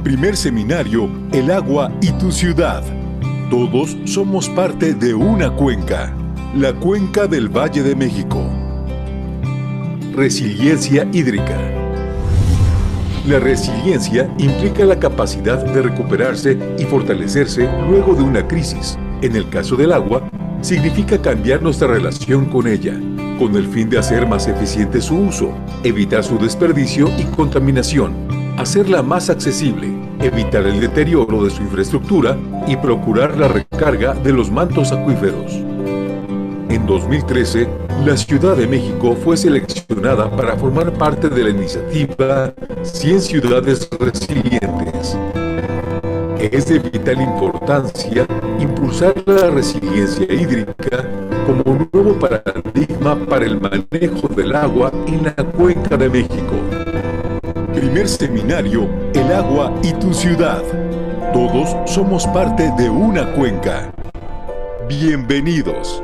Primer seminario, El agua y tu ciudad. Todos somos parte de una cuenca, la cuenca del Valle de México. Resiliencia hídrica. La resiliencia implica la capacidad de recuperarse y fortalecerse luego de una crisis. En el caso del agua, significa cambiar nuestra relación con ella, con el fin de hacer más eficiente su uso, evitar su desperdicio y contaminación, hacerla más accesible, evitar el deterioro de su infraestructura y procurar la recarga de los mantos acuíferos. En 2013, la Ciudad de México fue seleccionada para formar parte de la iniciativa 100 Ciudades Resilientes. Es de vital importancia impulsar la resiliencia hídrica como un nuevo paradigma para el manejo del agua en la Cuenca de México. Primer seminario, El agua y tu ciudad. Todos somos parte de una cuenca. Bienvenidos.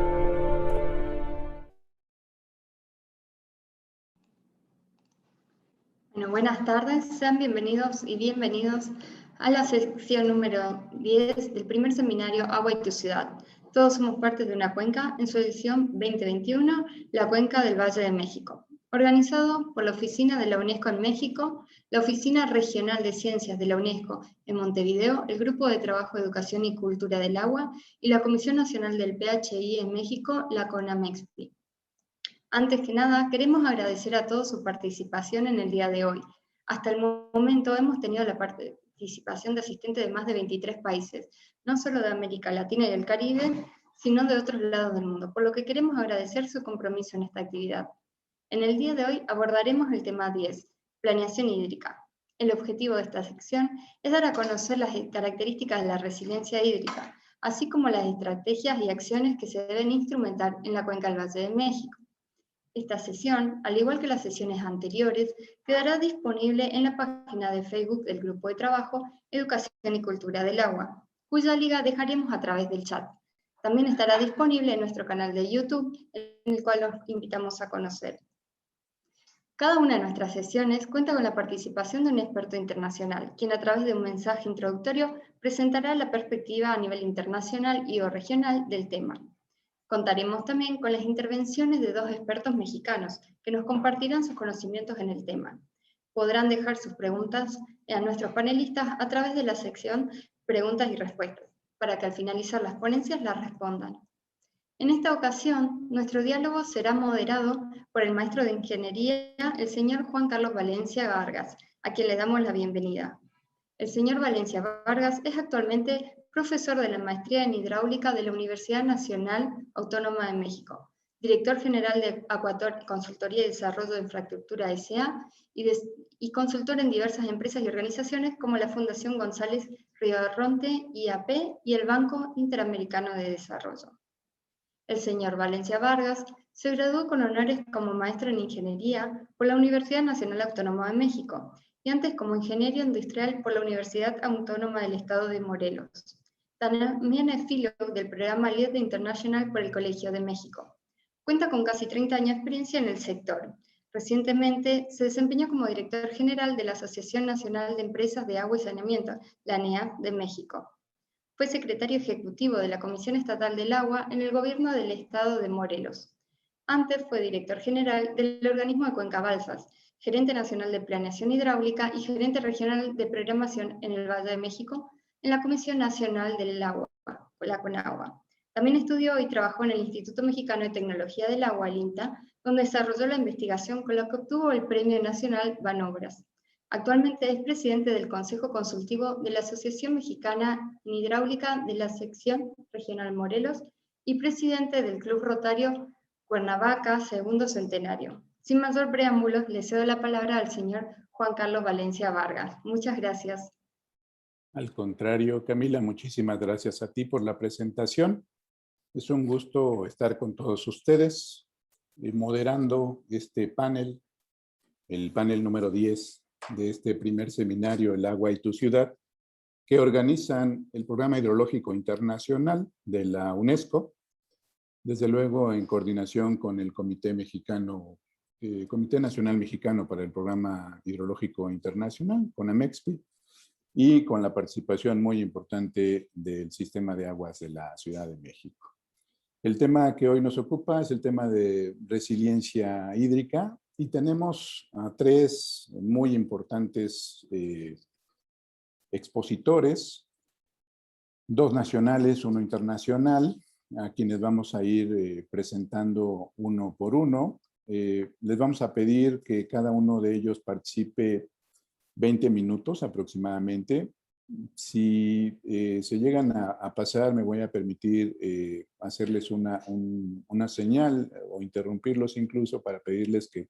Bueno, buenas tardes, sean bienvenidos y bienvenidos a la sección número 10 del primer seminario Agua y tu ciudad. Todos somos parte de una cuenca en su edición 2021, la Cuenca del Valle de México, organizado por la Oficina de la UNESCO en México, la Oficina Regional de Ciencias de la UNESCO en Montevideo, el Grupo de Trabajo de Educación y Cultura del Agua y la Comisión Nacional del PHI en México, la CONAMEXPI. Antes que nada, queremos agradecer a todos su participación en el día de hoy. Hasta el momento hemos tenido la participación de asistentes de más de 23 países, no solo de América Latina y el Caribe, sino de otros lados del mundo, por lo que queremos agradecer su compromiso en esta actividad. En el día de hoy abordaremos el tema 10, planeación hídrica. El objetivo de esta sección es dar a conocer las características de la resiliencia hídrica, así como las estrategias y acciones que se deben instrumentar en la Cuenca del Valle de México. Esta sesión, al igual que las sesiones anteriores, quedará disponible en la página de Facebook del Grupo de Trabajo Educación y Cultura del Agua, cuya liga dejaremos a través del chat. También estará disponible en nuestro canal de YouTube, en el cual los invitamos a conocer. Cada una de nuestras sesiones cuenta con la participación de un experto internacional, quien a través de un mensaje introductorio presentará la perspectiva a nivel internacional y o regional del tema. Contaremos también con las intervenciones de 2 expertos mexicanos que nos compartirán sus conocimientos en el tema. Podrán dejar sus preguntas a nuestros panelistas a través de la sección Preguntas y Respuestas, para que al finalizar las ponencias las respondan. En esta ocasión, nuestro diálogo será moderado por el maestro de Ingeniería, el señor Juan Carlos Valencia Vargas, a quien le damos la bienvenida. El señor Valencia Vargas es actualmente profesor de la Maestría en Hidráulica de la Universidad Nacional Autónoma de México, director general de Aquator Consultoría y Desarrollo de Infraestructura S.A. y consultor en diversas empresas y organizaciones como la Fundación González Rioarronte, IAP, y el Banco Interamericano de Desarrollo. El señor Valencia Vargas se graduó con honores como maestro en Ingeniería por la Universidad Nacional Autónoma de México y antes como ingeniero industrial por la Universidad Autónoma del Estado de Morelos. También es fellow del programa Lead International por el Colegio de México. Cuenta con casi 30 años de experiencia en el sector. Recientemente se desempeñó como director general de la Asociación Nacional de Empresas de Agua y Saneamiento, la ANEA, de México. Fue secretario ejecutivo de la Comisión Estatal del Agua en el gobierno del Estado de Morelos. Antes fue director general del organismo de Cuenca Balsas, gerente nacional de planeación hidráulica y gerente regional de programación en el Valle de México, en la Comisión Nacional del Agua, la CONAGUA. También estudió y trabajó en el Instituto Mexicano de Tecnología del Agua, el INTA, donde desarrolló la investigación con la que obtuvo el Premio Nacional Banobras. Actualmente es presidente del Consejo Consultivo de la Asociación Mexicana en Hidráulica de la Sección Regional Morelos y presidente del Club Rotario Cuernavaca Segundo Centenario. Sin mayor preámbulos, le cedo la palabra al señor Juan Carlos Valencia Vargas. Muchas gracias. Al contrario, Camila, muchísimas gracias a ti por la presentación. Es un gusto estar con todos ustedes, moderando este panel, el panel número 10 de este primer seminario, El agua y tu ciudad, que organizan el Programa Hidrológico Internacional de la UNESCO, desde luego en coordinación con el Comité Nacional Mexicano para el Programa Hidrológico Internacional, CONAMEXPI, y con la participación muy importante del sistema de aguas de la Ciudad de México. El tema que hoy nos ocupa es el tema de resiliencia hídrica y tenemos a tres muy importantes expositores, dos nacionales, uno internacional, a quienes vamos a ir presentando uno por uno. Les vamos a pedir que cada uno de ellos participe 20 minutos aproximadamente. Si se llegan a pasar, me voy a permitir hacerles una señal o interrumpirlos incluso para pedirles que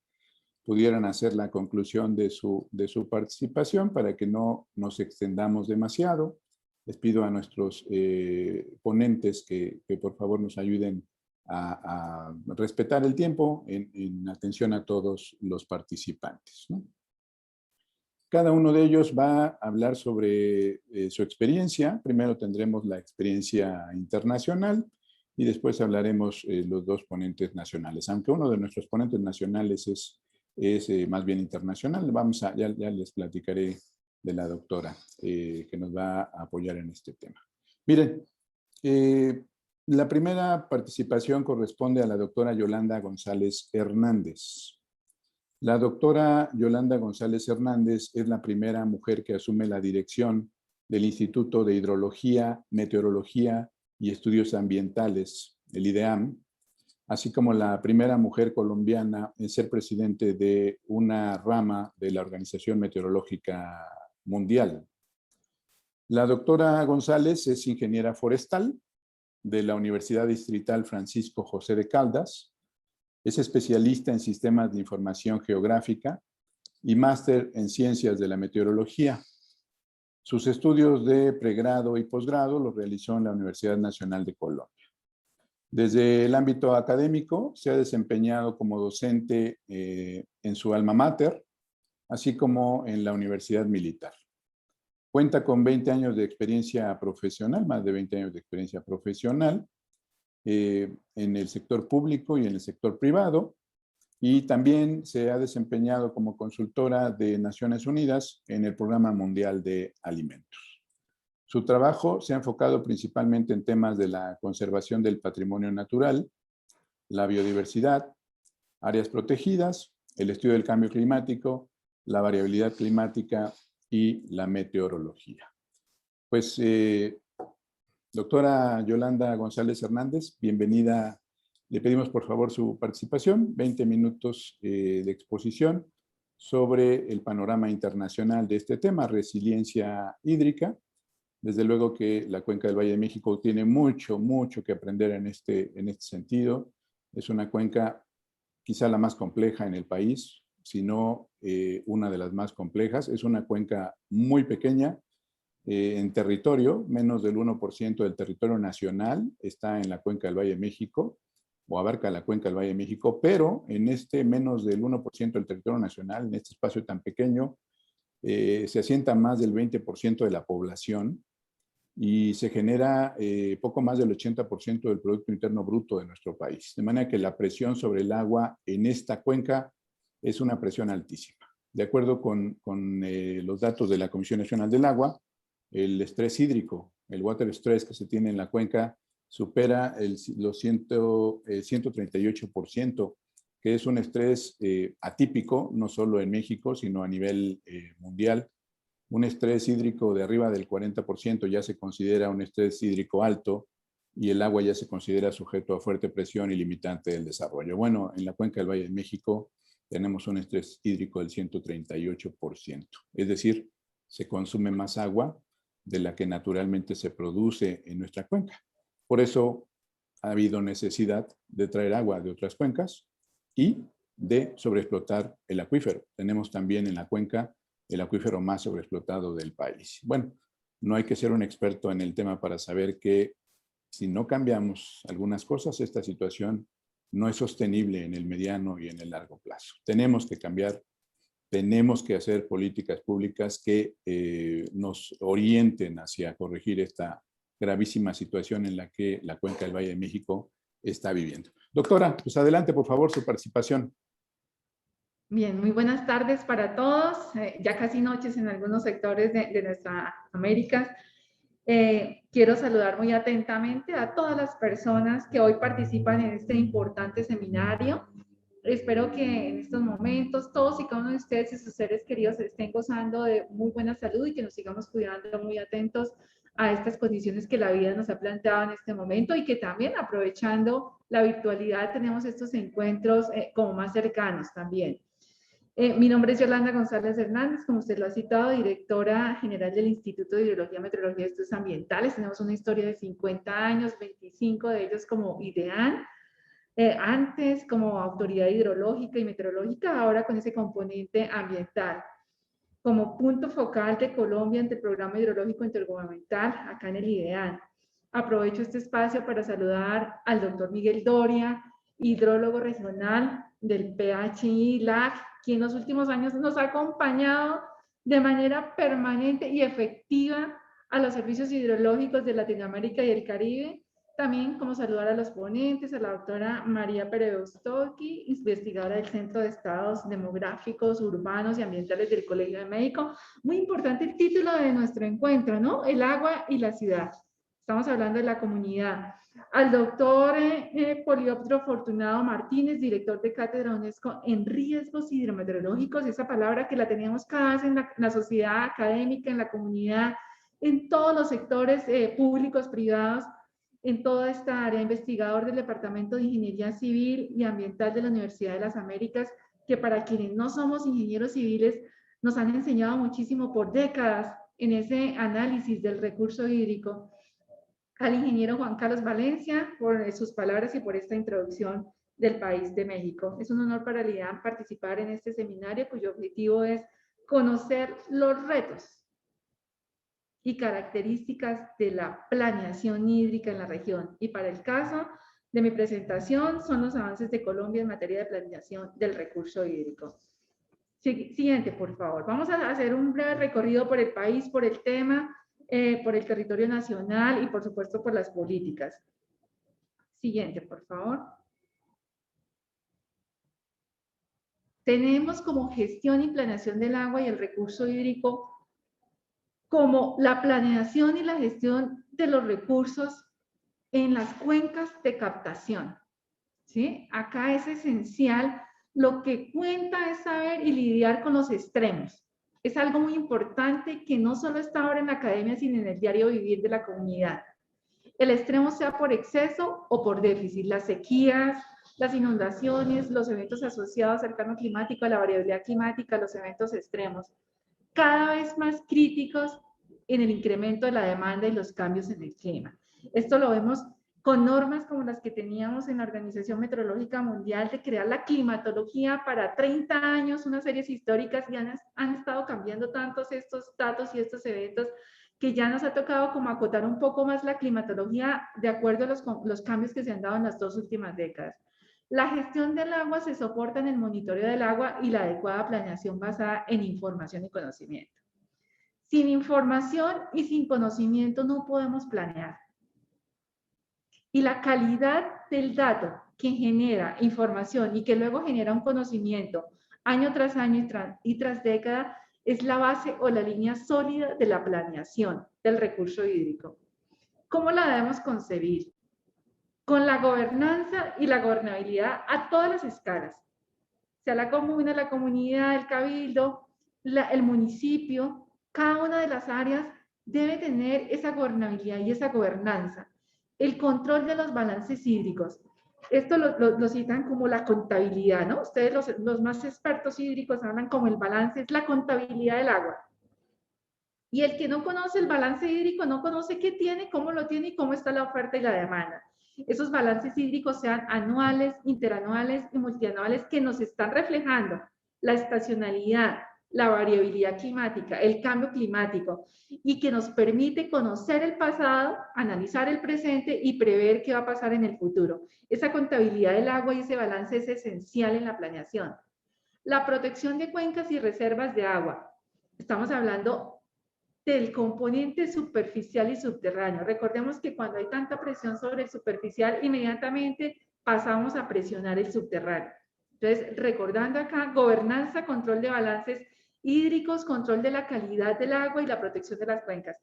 pudieran hacer la conclusión de su participación para que no nos extendamos demasiado. Les pido a nuestros ponentes que por favor nos ayuden a respetar el tiempo en atención a todos los participantes, ¿no? Cada uno de ellos va a hablar sobre su experiencia. Primero tendremos la experiencia internacional y después hablaremos los dos ponentes nacionales. Aunque uno de nuestros ponentes nacionales es más bien internacional, ya les platicaré de la doctora que nos va a apoyar en este tema. Miren, la primera participación corresponde a la doctora Yolanda González Hernández. La doctora Yolanda González Hernández es la primera mujer que asume la dirección del Instituto de Hidrología, Meteorología y Estudios Ambientales, el IDEAM, así como la primera mujer colombiana en ser presidente de una rama de la Organización Meteorológica Mundial. La doctora González es ingeniera forestal de la Universidad Distrital Francisco José de Caldas. Es especialista en sistemas de información geográfica y máster en ciencias de la meteorología. Sus estudios de pregrado y posgrado los realizó en la Universidad Nacional de Colombia. Desde el ámbito académico se ha desempeñado como docente en su alma mater, así como en la Universidad Militar. Cuenta con 20 años de experiencia profesional, más de 20 años de experiencia profesional, en el sector público y en el sector privado, y también se ha desempeñado como consultora de Naciones Unidas en el Programa Mundial de Alimentos. Su trabajo se ha enfocado principalmente en temas de la conservación del patrimonio natural, la biodiversidad, áreas protegidas, el estudio del cambio climático, la variabilidad climática y la meteorología. Pues, doctora Yolanda González Hernández, bienvenida. Le pedimos por favor su participación, 20 minutos de exposición sobre el panorama internacional de este tema, resiliencia hídrica. Desde luego que la Cuenca del Valle de México tiene mucho que aprender en este sentido. Es una cuenca quizá la más compleja en el país, si no una de las más complejas. Es una cuenca muy pequeña, en territorio, menos del 1% del territorio nacional está en la Cuenca del Valle de México, o abarca la Cuenca del Valle de México, pero en este menos del 1% del territorio nacional, en este espacio tan pequeño, se asienta más del 20% de la población y se genera poco más del 80% del Producto Interno Bruto de nuestro país. De manera que la presión sobre el agua en esta cuenca es una presión altísima. De acuerdo con los datos de la Comisión Nacional del Agua, el estrés hídrico, el water stress que se tiene en la cuenca, supera los 138%, que es un estrés atípico, no solo en México, sino a nivel mundial. Un estrés hídrico de arriba del 40% ya se considera un estrés hídrico alto y el agua ya se considera sujeto a fuerte presión y limitante del desarrollo. Bueno, en la Cuenca del Valle de México tenemos un estrés hídrico del 138%. Es decir, se consume más agua de la que naturalmente se produce en nuestra cuenca. Por eso ha habido necesidad de traer agua de otras cuencas y de sobreexplotar el acuífero. Tenemos también en la cuenca el acuífero más sobreexplotado del país. Bueno, no hay que ser un experto en el tema para saber que si no cambiamos algunas cosas, esta situación no es sostenible en el mediano y en el largo plazo. Tenemos que cambiar. Tenemos que hacer políticas públicas que nos orienten hacia corregir esta gravísima situación en la que la Cuenca del Valle de México está viviendo. Doctora, pues adelante, por favor, su participación. Bien, muy buenas tardes para todos, ya casi noches en algunos sectores de nuestra América. Quiero saludar muy atentamente a todas las personas que hoy participan en este importante seminario. Espero que en estos momentos todos y cada uno de ustedes y sus seres queridos estén gozando de muy buena salud y que nos sigamos cuidando muy atentos a estas condiciones que la vida nos ha planteado en este momento y que también aprovechando la virtualidad tenemos estos encuentros como más cercanos también. Mi nombre es Yolanda González Hernández, como usted lo ha citado, directora general del Instituto de Hidrología, Meteorología y Estudios Ambientales. Tenemos una historia de 50 años, 25 de ellos como IDEAN, antes como Autoridad Hidrológica y Meteorológica, ahora con ese componente ambiental. Como punto focal de Colombia ante el Programa Hidrológico Intergubernamental, acá en el IDEAN. Aprovecho este espacio para saludar al doctor Miguel Doria, hidrólogo regional del PHI-LAC, quien en los últimos años nos ha acompañado de manera permanente y efectiva a los servicios hidrológicos de Latinoamérica y el Caribe. También como saludar a los ponentes, a la doctora María Peredostoki, investigadora del Centro de Estados Demográficos, Urbanos y Ambientales del Colegio de México. Muy importante el título de nuestro encuentro, ¿no? El agua y la ciudad. Estamos hablando de la comunidad. Al doctor Polióptero Fortunado Martínez, director de Cátedra UNESCO en Riesgos Hidrometeorológicos, esa palabra que la teníamos cada vez en la sociedad académica, en la comunidad, en todos los sectores públicos, privados, en toda esta área, investigador del Departamento de Ingeniería Civil y Ambiental de la Universidad de las Américas, que para quienes no somos ingenieros civiles, nos han enseñado muchísimo por décadas en ese análisis del recurso hídrico. Al ingeniero Juan Carlos Valencia por sus palabras y por esta introducción del país de México. Es un honor para el IDEAN participar en este seminario cuyo objetivo es conocer los retos y características de la planeación hídrica en la región. Y para el caso de mi presentación son los avances de Colombia en materia de planeación del recurso hídrico. Siguiente, por favor. Vamos a hacer un breve recorrido por el país, por el tema, por el territorio nacional y por supuesto por las políticas. Siguiente, por favor. Tenemos como gestión y planeación del agua y el recurso hídrico como la planeación y la gestión de los recursos en las cuencas de captación. ¿Sí? Acá es esencial, lo que cuenta es saber y lidiar con los extremos. Es algo muy importante que no solo está ahora en la academia, sino en el diario vivir de la comunidad. El extremo sea por exceso o por déficit, las sequías, las inundaciones, los eventos asociados al cambio climático, a la variabilidad climática, los eventos extremos, cada vez más críticos en el incremento de la demanda y los cambios en el clima. Esto lo vemos con normas como las que teníamos en la Organización Meteorológica Mundial de crear la climatología para 30 años, unas series históricas, y han estado cambiando tantos estos datos y estos eventos que ya nos ha tocado como acotar un poco más la climatología de acuerdo a los cambios que se han dado en las 2 últimas décadas. La gestión del agua se soporta en el monitoreo del agua y la adecuada planeación basada en información y conocimiento. Sin información y sin conocimiento no podemos planear. Y la calidad del dato que genera información y que luego genera un conocimiento año tras año y tras década es la base o la línea sólida de la planeación del recurso hídrico. ¿Cómo la debemos concebir? Con la gobernanza y la gobernabilidad a todas las escalas, sea la comuna, la comunidad, el cabildo, el municipio, cada una de las áreas debe tener esa gobernabilidad y esa gobernanza. El control de los balances hídricos. Esto lo citan como la contabilidad, ¿no? Ustedes, los más expertos hídricos, hablan como el balance, es la contabilidad del agua. Y el que no conoce el balance hídrico no conoce qué tiene, cómo lo tiene y cómo está la oferta y la demanda. Esos balances hídricos sean anuales, interanuales y multianuales que nos están reflejando la estacionalidad, la variabilidad climática, el cambio climático y que nos permite conocer el pasado, analizar el presente y prever qué va a pasar en el futuro. Esa contabilidad del agua y ese balance es esencial en la planeación. La protección de cuencas y reservas de agua. Estamos hablando del componente superficial y subterráneo. Recordemos que cuando hay tanta presión sobre el superficial, inmediatamente pasamos a presionar el subterráneo. Entonces, recordando acá, gobernanza, control de balances hídricos, control de la calidad del agua y la protección de las cuencas.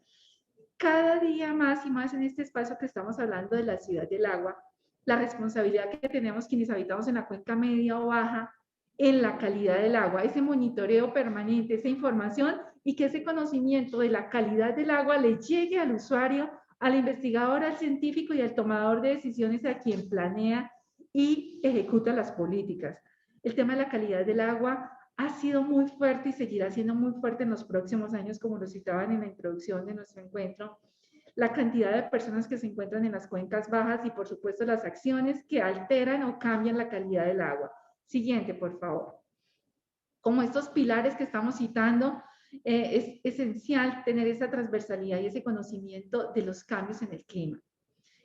Cada día más y más en este espacio que estamos hablando de la ciudad del agua, la responsabilidad que tenemos quienes habitamos en la cuenca media o baja en la calidad del agua, ese monitoreo permanente, esa información y que ese conocimiento de la calidad del agua le llegue al usuario, al investigador, al científico y al tomador de decisiones, a quien planea y ejecuta las políticas. El tema de la calidad del agua ha sido muy fuerte y seguirá siendo muy fuerte en los próximos años, como lo citaban en la introducción de nuestro encuentro. La cantidad de personas que se encuentran en las cuencas bajas y, por supuesto, las acciones que alteran o cambian la calidad del agua. Siguiente, por favor. Como estos pilares que estamos citando, es esencial tener esa transversalidad y ese conocimiento de los cambios en el clima.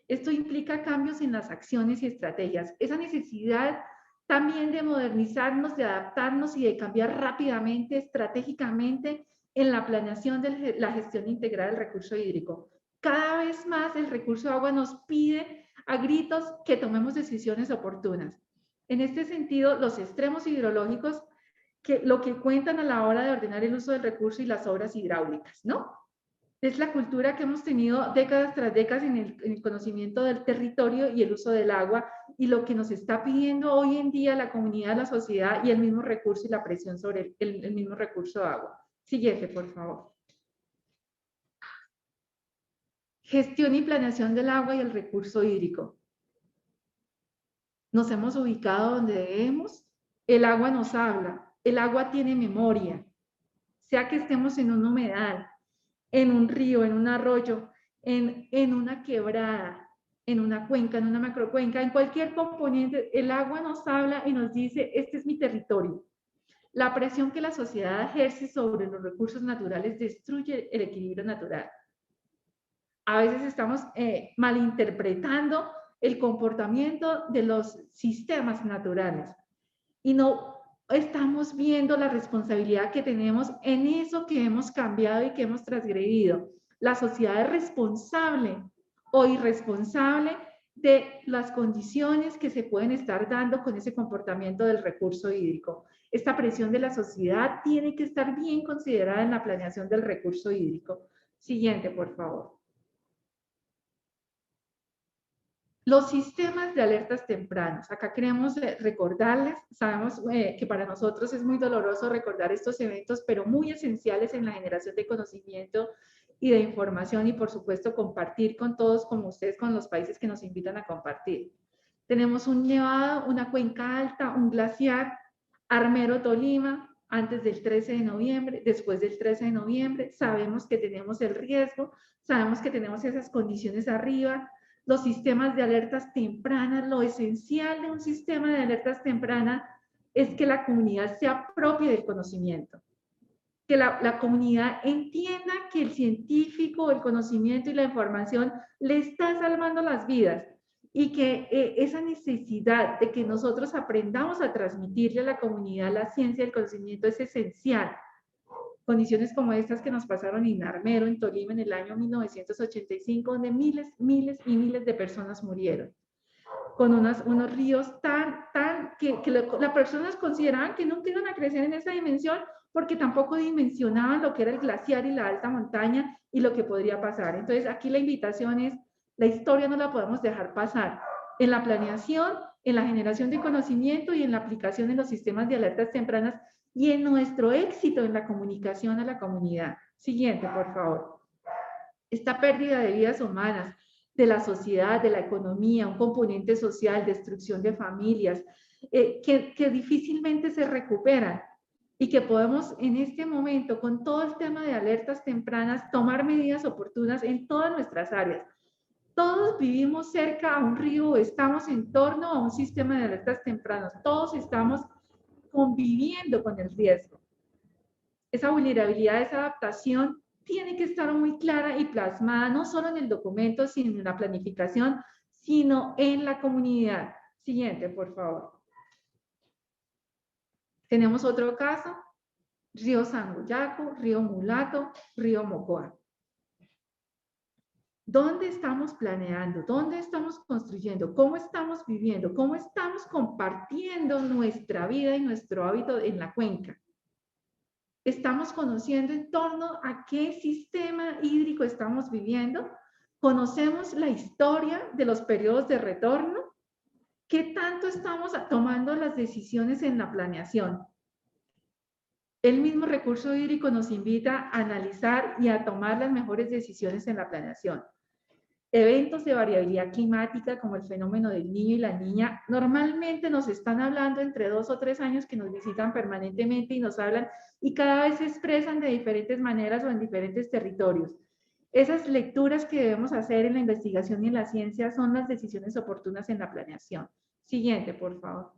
Esto implica cambios en las acciones y estrategias. Esa necesidad también de modernizarnos, de adaptarnos y de cambiar rápidamente, estratégicamente, en la planeación de la gestión integral del recurso hídrico. Cada vez más el recurso de agua nos pide a gritos que tomemos decisiones oportunas. En este sentido, los extremos hidrológicos, que lo que cuentan a la hora de ordenar el uso del recurso y las obras hidráulicas, ¿no? Es la cultura que hemos tenido décadas tras décadas en el conocimiento del territorio y el uso del agua, y lo que nos está pidiendo hoy en día la comunidad, la sociedad y el mismo recurso y la presión sobre el mismo recurso de agua. Siguiente, por favor. Gestión y planeación del agua y el recurso hídrico. Nos hemos ubicado donde debemos. El agua nos habla. El agua tiene memoria. Sea que estemos en un humedal, en un río, en un arroyo, en una quebrada, en una cuenca, en una macrocuenca, en cualquier componente, el agua nos habla y nos dice, este es mi territorio. La presión que la sociedad ejerce sobre los recursos naturales destruye el equilibrio natural. A veces estamos malinterpretando el comportamiento de los sistemas naturales y no estamos viendo la responsabilidad que tenemos en eso que hemos cambiado y que hemos transgredido. La sociedad es responsable o irresponsable de las condiciones que se pueden estar dando con ese comportamiento del recurso hídrico. Esta presión de la sociedad tiene que estar bien considerada en la planeación del recurso hídrico. Siguiente, por favor. Los sistemas de alertas tempranas. Acá queremos recordarles, sabemos que para nosotros es muy doloroso recordar estos eventos, pero muy esenciales en la generación de conocimiento y de información y, por supuesto, compartir con todos, como ustedes, con los países que nos invitan a compartir. Tenemos un nevado, una cuenca alta, un glaciar, Armero, Tolima, antes del 13 de noviembre, después del 13 de noviembre. Sabemos que tenemos el riesgo, sabemos que tenemos esas condiciones arriba. Los sistemas de alertas tempranas, lo esencial de un sistema de alertas tempranas es que la comunidad se apropie del conocimiento, que la comunidad entienda que el científico, el conocimiento y la información le está salvando las vidas y que esa necesidad de que nosotros aprendamos a transmitirle a la comunidad la ciencia y el conocimiento es esencial. Condiciones como estas que nos pasaron en Armero, en Tolima, en el año 1985, donde miles y miles de personas murieron, con unos ríos que las personas consideraban que nunca iban a crecer en esa dimensión, porque tampoco dimensionaban lo que era el glaciar y la alta montaña y lo que podría pasar. Entonces, aquí la invitación es, la historia no la podemos dejar pasar. En la planeación, en la generación de conocimiento y en la aplicación en los sistemas de alertas tempranas, y en nuestro éxito en la comunicación a la comunidad. Siguiente, por favor. Esta pérdida de vidas humanas, de la sociedad, de la economía, un componente social, destrucción de familias, que difícilmente se recuperan y que podemos en este momento, con todo el tema de alertas tempranas, tomar medidas oportunas en todas nuestras áreas. Todos vivimos cerca a un río o estamos en torno a un sistema de alertas tempranas. Todos estamos conviviendo con el riesgo. Esa vulnerabilidad, esa adaptación tiene que estar muy clara y plasmada, no solo en el documento, sino en la planificación, sino en la comunidad. Siguiente, por favor. Tenemos otro caso, río Sangoyaco, río Mulato, río Mocoa. ¿Dónde estamos planeando? ¿Dónde estamos construyendo? ¿Cómo estamos viviendo? ¿Cómo estamos compartiendo nuestra vida y nuestro hábito en la cuenca? ¿Estamos conociendo en torno a qué sistema hídrico estamos viviendo? ¿Conocemos la historia de los periodos de retorno? ¿Qué tanto estamos tomando las decisiones en la planeación? El mismo recurso hídrico nos invita a analizar y a tomar las mejores decisiones en la planeación. Eventos de variabilidad climática como el fenómeno del niño y la niña normalmente nos están hablando entre 2 o 3 años, que nos visitan permanentemente y nos hablan y cada vez se expresan de diferentes maneras o en diferentes territorios. Esas lecturas que debemos hacer en la investigación y en la ciencia son las decisiones oportunas en la planeación. Siguiente, por favor.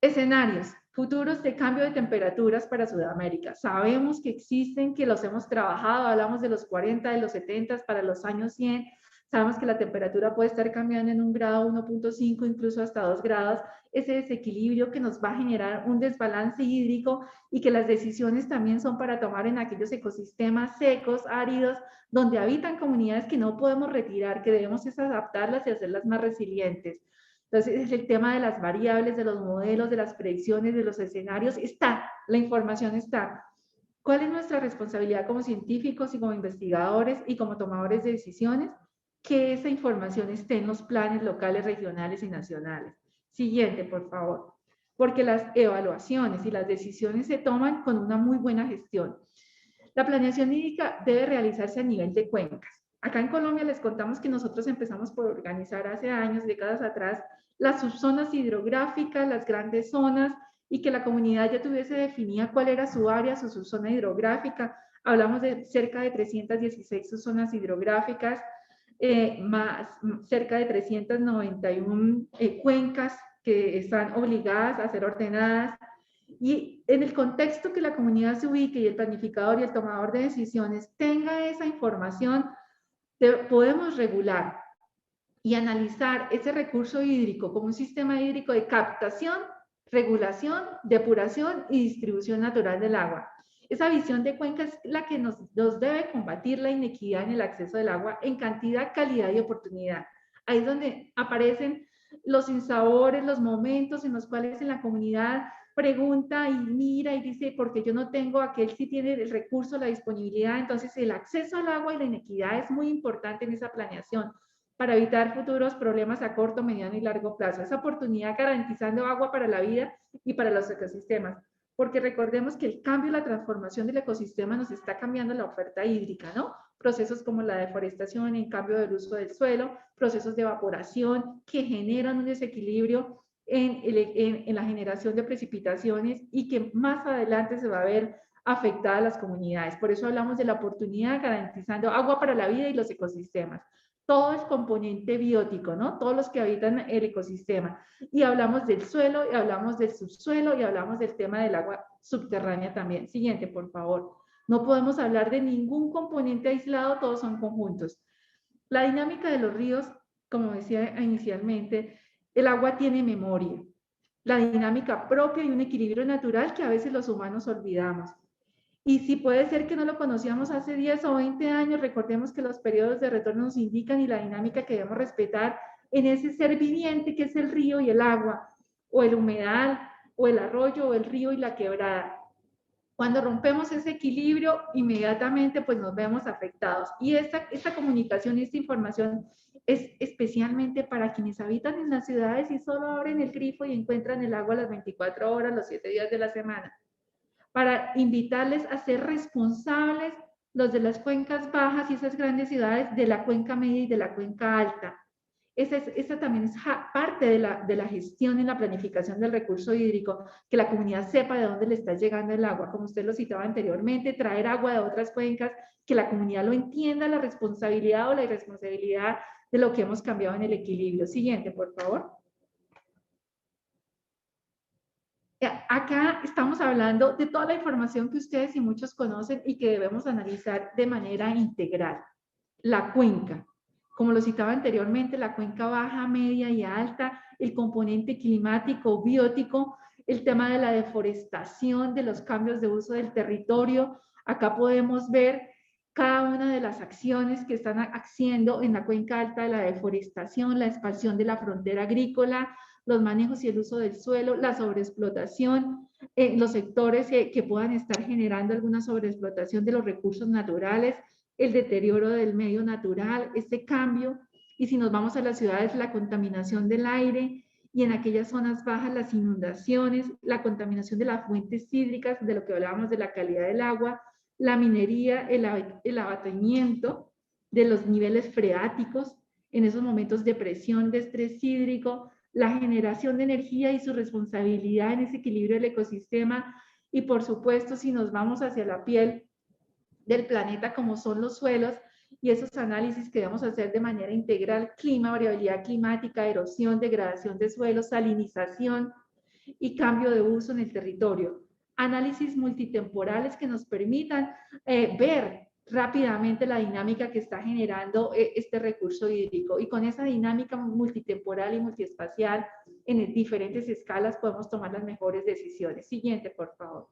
Escenarios futuros de cambio de temperaturas para Sudamérica. Sabemos que existen, que los hemos trabajado, hablamos de los 40, de los 70, para los años 100. Sabemos que la temperatura puede estar cambiando en 1 grado, 1.5, incluso hasta 2 grados. Ese desequilibrio que nos va a generar un desbalance hídrico y que las decisiones también son para tomar en aquellos ecosistemas secos, áridos, donde habitan comunidades que no podemos retirar, que debemos es adaptarlas y hacerlas más resilientes. Entonces, es el tema de las variables, de los modelos, de las predicciones, de los escenarios. Está, la información está. ¿Cuál es nuestra responsabilidad como científicos y como investigadores y como tomadores de decisiones? Que esa información esté en los planes locales, regionales y nacionales. Siguiente, por favor. Porque las evaluaciones y las decisiones se toman con una muy buena gestión. La planeación hídrica debe realizarse a nivel de cuencas. Acá en Colombia les contamos que nosotros empezamos por organizar hace años, décadas atrás, las subzonas hidrográficas, las grandes zonas, y que la comunidad ya tuviese definida cuál era su área, su subzona hidrográfica. Hablamos de cerca de 316 subzonas hidrográficas, más cerca de 391 cuencas que están obligadas a ser ordenadas. Y en el contexto que la comunidad se ubique y el planificador y el tomador de decisiones tenga esa información, podemos regular y analizar ese recurso hídrico como un sistema hídrico de captación, regulación, depuración y distribución natural del agua. Esa visión de cuenca es la que nos debe combatir la inequidad en el acceso del agua en cantidad, calidad y oportunidad. Ahí es donde aparecen los sinsabores, los momentos en los cuales en la comunidad pregunta y mira y dice, porque yo no tengo, aquel sí tiene el recurso, la disponibilidad. Entonces el acceso al agua y la inequidad es muy importante en esa planeación para evitar futuros problemas a corto, mediano y largo plazo. Esa oportunidad garantizando agua para la vida y para los ecosistemas. Porque recordemos que el cambio y la transformación del ecosistema nos está cambiando la oferta hídrica, ¿no? Procesos como la deforestación, el cambio del uso del suelo, procesos de evaporación que generan un desequilibrio en la generación de precipitaciones y que más adelante se va a ver afectada a las comunidades. Por eso hablamos de la oportunidad garantizando agua para la vida y los ecosistemas. Todo el componente biótico, ¿no? Todos los que habitan el ecosistema. Y hablamos del suelo, y hablamos del subsuelo, y hablamos del tema del agua subterránea también. Siguiente, por favor. No podemos hablar de ningún componente aislado, todos son conjuntos. La dinámica de los ríos, como decía inicialmente, el agua tiene memoria, la dinámica propia y un equilibrio natural que a veces los humanos olvidamos. Y si puede ser que no lo conocíamos hace 10 o 20 años, recordemos que los periodos de retorno nos indican y la dinámica que debemos respetar en ese ser viviente que es el río y el agua, o el humedal, o el arroyo, o el río y la quebrada. Cuando rompemos ese equilibrio, inmediatamente pues nos vemos afectados. Y esta comunicación y esta información es especialmente para quienes habitan en las ciudades y solo abren el grifo y encuentran el agua las 24 horas, los 7 días de la semana. Para invitarles a ser responsables los de las cuencas bajas y esas grandes ciudades de la cuenca media y de la cuenca alta. Esa también es parte de la gestión y la planificación del recurso hídrico, que la comunidad sepa de dónde le está llegando el agua, como usted lo citaba anteriormente, traer agua de otras cuencas, que la comunidad lo entienda, la responsabilidad o la irresponsabilidad de lo que hemos cambiado en el equilibrio. Siguiente, por favor. Acá estamos hablando de toda la información que ustedes y muchos conocen y que debemos analizar de manera integral. La cuenca. Como lo citaba anteriormente, la cuenca baja, media y alta, el componente climático, biótico, el tema de la deforestación, de los cambios de uso del territorio. Acá podemos ver cada una de las acciones que están haciendo en la cuenca alta de la deforestación, la expansión de la frontera agrícola, los manejos y el uso del suelo, la sobreexplotación, los sectores que puedan estar generando alguna sobreexplotación de los recursos naturales, el deterioro del medio natural, este cambio. Y si nos vamos a las ciudades, la contaminación del aire, y en aquellas zonas bajas las inundaciones, la contaminación de las fuentes hídricas, de lo que hablábamos de la calidad del agua, la minería, el abatimiento de los niveles freáticos en esos momentos de presión, de estrés hídrico, la generación de energía y su responsabilidad en ese equilibrio del ecosistema, y por supuesto si nos vamos hacia la piel del planeta como son los suelos, y esos análisis que debemos hacer de manera integral: clima, variabilidad climática, erosión, degradación de suelos, salinización y cambio de uso en el territorio. Análisis multitemporales que nos permitan ver rápidamente la dinámica que está generando este recurso hídrico, y con esa dinámica multitemporal y multiespacial en diferentes escalas podemos tomar las mejores decisiones. Siguiente, por favor.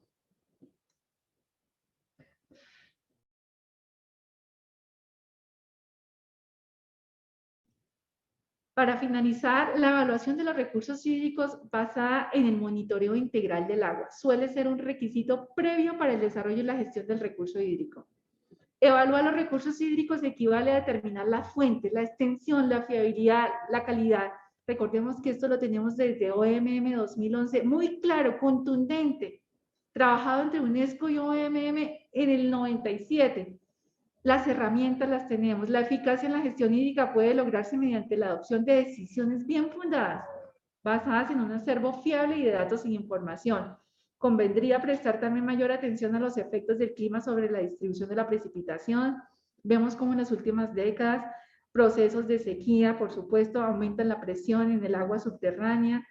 Para finalizar, la evaluación de los recursos hídricos basada en el monitoreo integral del agua suele ser un requisito previo para el desarrollo y la gestión del recurso hídrico. Evaluar los recursos hídricos equivale a determinar las fuentes, la extensión, la fiabilidad, la calidad. Recordemos que esto lo tenemos desde OMM 2011, muy claro, contundente, trabajado entre UNESCO y OMM en el 97. Las herramientas las tenemos. La eficacia en la gestión hídrica puede lograrse mediante la adopción de decisiones bien fundadas, basadas en un acervo fiable y de datos sin información. Convendría prestar también mayor atención a los efectos del clima sobre la distribución de la precipitación. Vemos cómo en las últimas décadas procesos de sequía, por supuesto, aumentan la presión en el agua subterránea.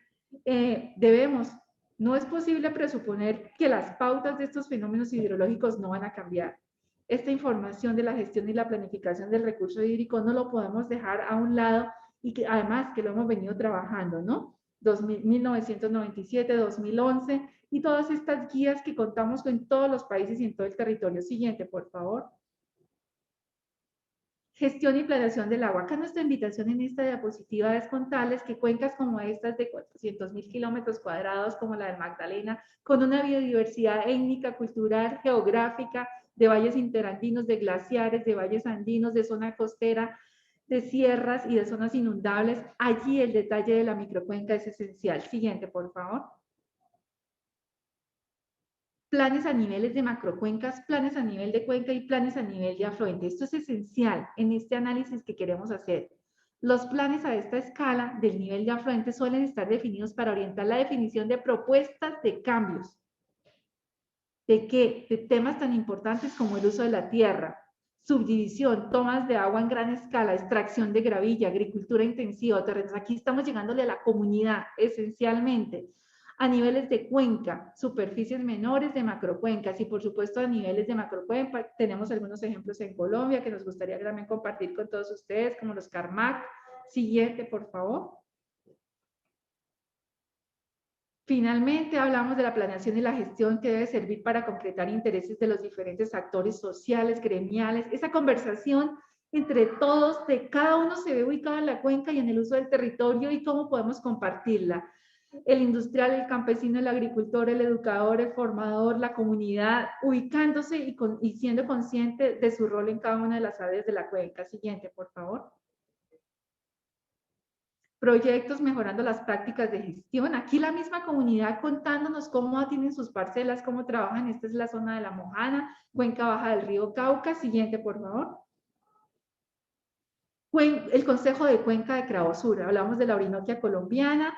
No es posible presuponer que las pautas de estos fenómenos hidrológicos no van a cambiar. Esta información de la gestión y la planificación del recurso hídrico no lo podemos dejar a un lado, y que además que lo hemos venido trabajando, ¿no? 1997, 2011 y todas estas guías que contamos con todos los países y en todo el territorio. Siguiente, por favor. Gestión y planeación del agua. Acá nuestra invitación en esta diapositiva es contarles que cuencas como estas de 400.000 kilómetros cuadrados, como la del Magdalena, con una biodiversidad étnica, cultural, geográfica, de valles interandinos, de glaciares, de valles andinos, de zona costera, de sierras y de zonas inundables. Allí el detalle de la microcuenca es esencial. Siguiente, por favor. Planes a niveles de macrocuencas, planes a nivel de cuenca y planes a nivel de afluente. Esto es esencial en este análisis que queremos hacer. Los planes a esta escala del nivel de afluente suelen estar definidos para orientar la definición de propuestas de cambios. ¿De qué? De temas tan importantes como el uso de la tierra, subdivisión, tomas de agua en gran escala, extracción de gravilla, agricultura intensiva, terrenos. Aquí estamos llegándole a la comunidad esencialmente. A niveles de cuenca, superficies menores de macrocuencas, y por supuesto a niveles de macrocuenca tenemos algunos ejemplos en Colombia que nos gustaría también compartir con todos ustedes, como los CARMAC. Siguiente, por favor. Finalmente, hablamos de la planeación y la gestión que debe servir para concretar intereses de los diferentes actores sociales, gremiales, esa conversación entre todos, de cada uno se ve ubicado en la cuenca y en el uso del territorio y cómo podemos compartirla. El industrial, el campesino, el agricultor, el educador, el formador, la comunidad, ubicándose y siendo consciente de su rol en cada una de las áreas de la cuenca. Siguiente, por favor. Proyectos mejorando las prácticas de gestión. Aquí la misma comunidad contándonos cómo tienen sus parcelas, cómo trabajan. Esta es la zona de La Mojana, cuenca baja del río Cauca. Siguiente, por favor. El Consejo de Cuenca de Cravosur. Hablamos de la Orinoquia colombiana.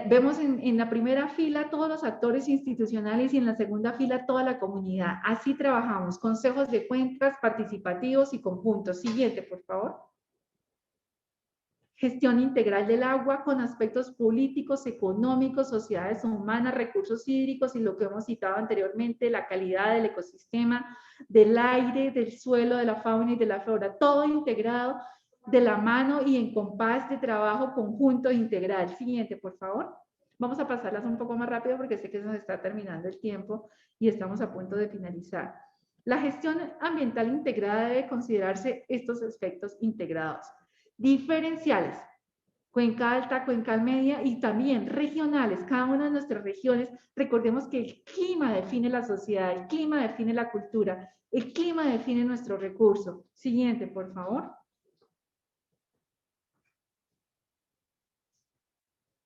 Vemos en la primera fila todos los actores institucionales y en la segunda fila toda la comunidad. Así trabajamos. Consejos de cuencas participativos y conjuntos. Siguiente, por favor. Gestión integral del agua con aspectos políticos, económicos, sociedades humanas, recursos hídricos y lo que hemos citado anteriormente, la calidad del ecosistema, del aire, del suelo, de la fauna y de la flora, todo integrado de la mano y en compás de trabajo conjunto e integral. Siguiente, por favor. Vamos a pasarlas un poco más rápido porque sé que se nos está terminando el tiempo y estamos a punto de finalizar. La gestión ambiental integrada debe considerarse estos aspectos integrados. Diferenciales, cuenca alta, cuenca media y también regionales, cada una de nuestras regiones. Recordemos que el clima define la sociedad, el clima define la cultura, el clima define nuestro recurso. Siguiente, por favor.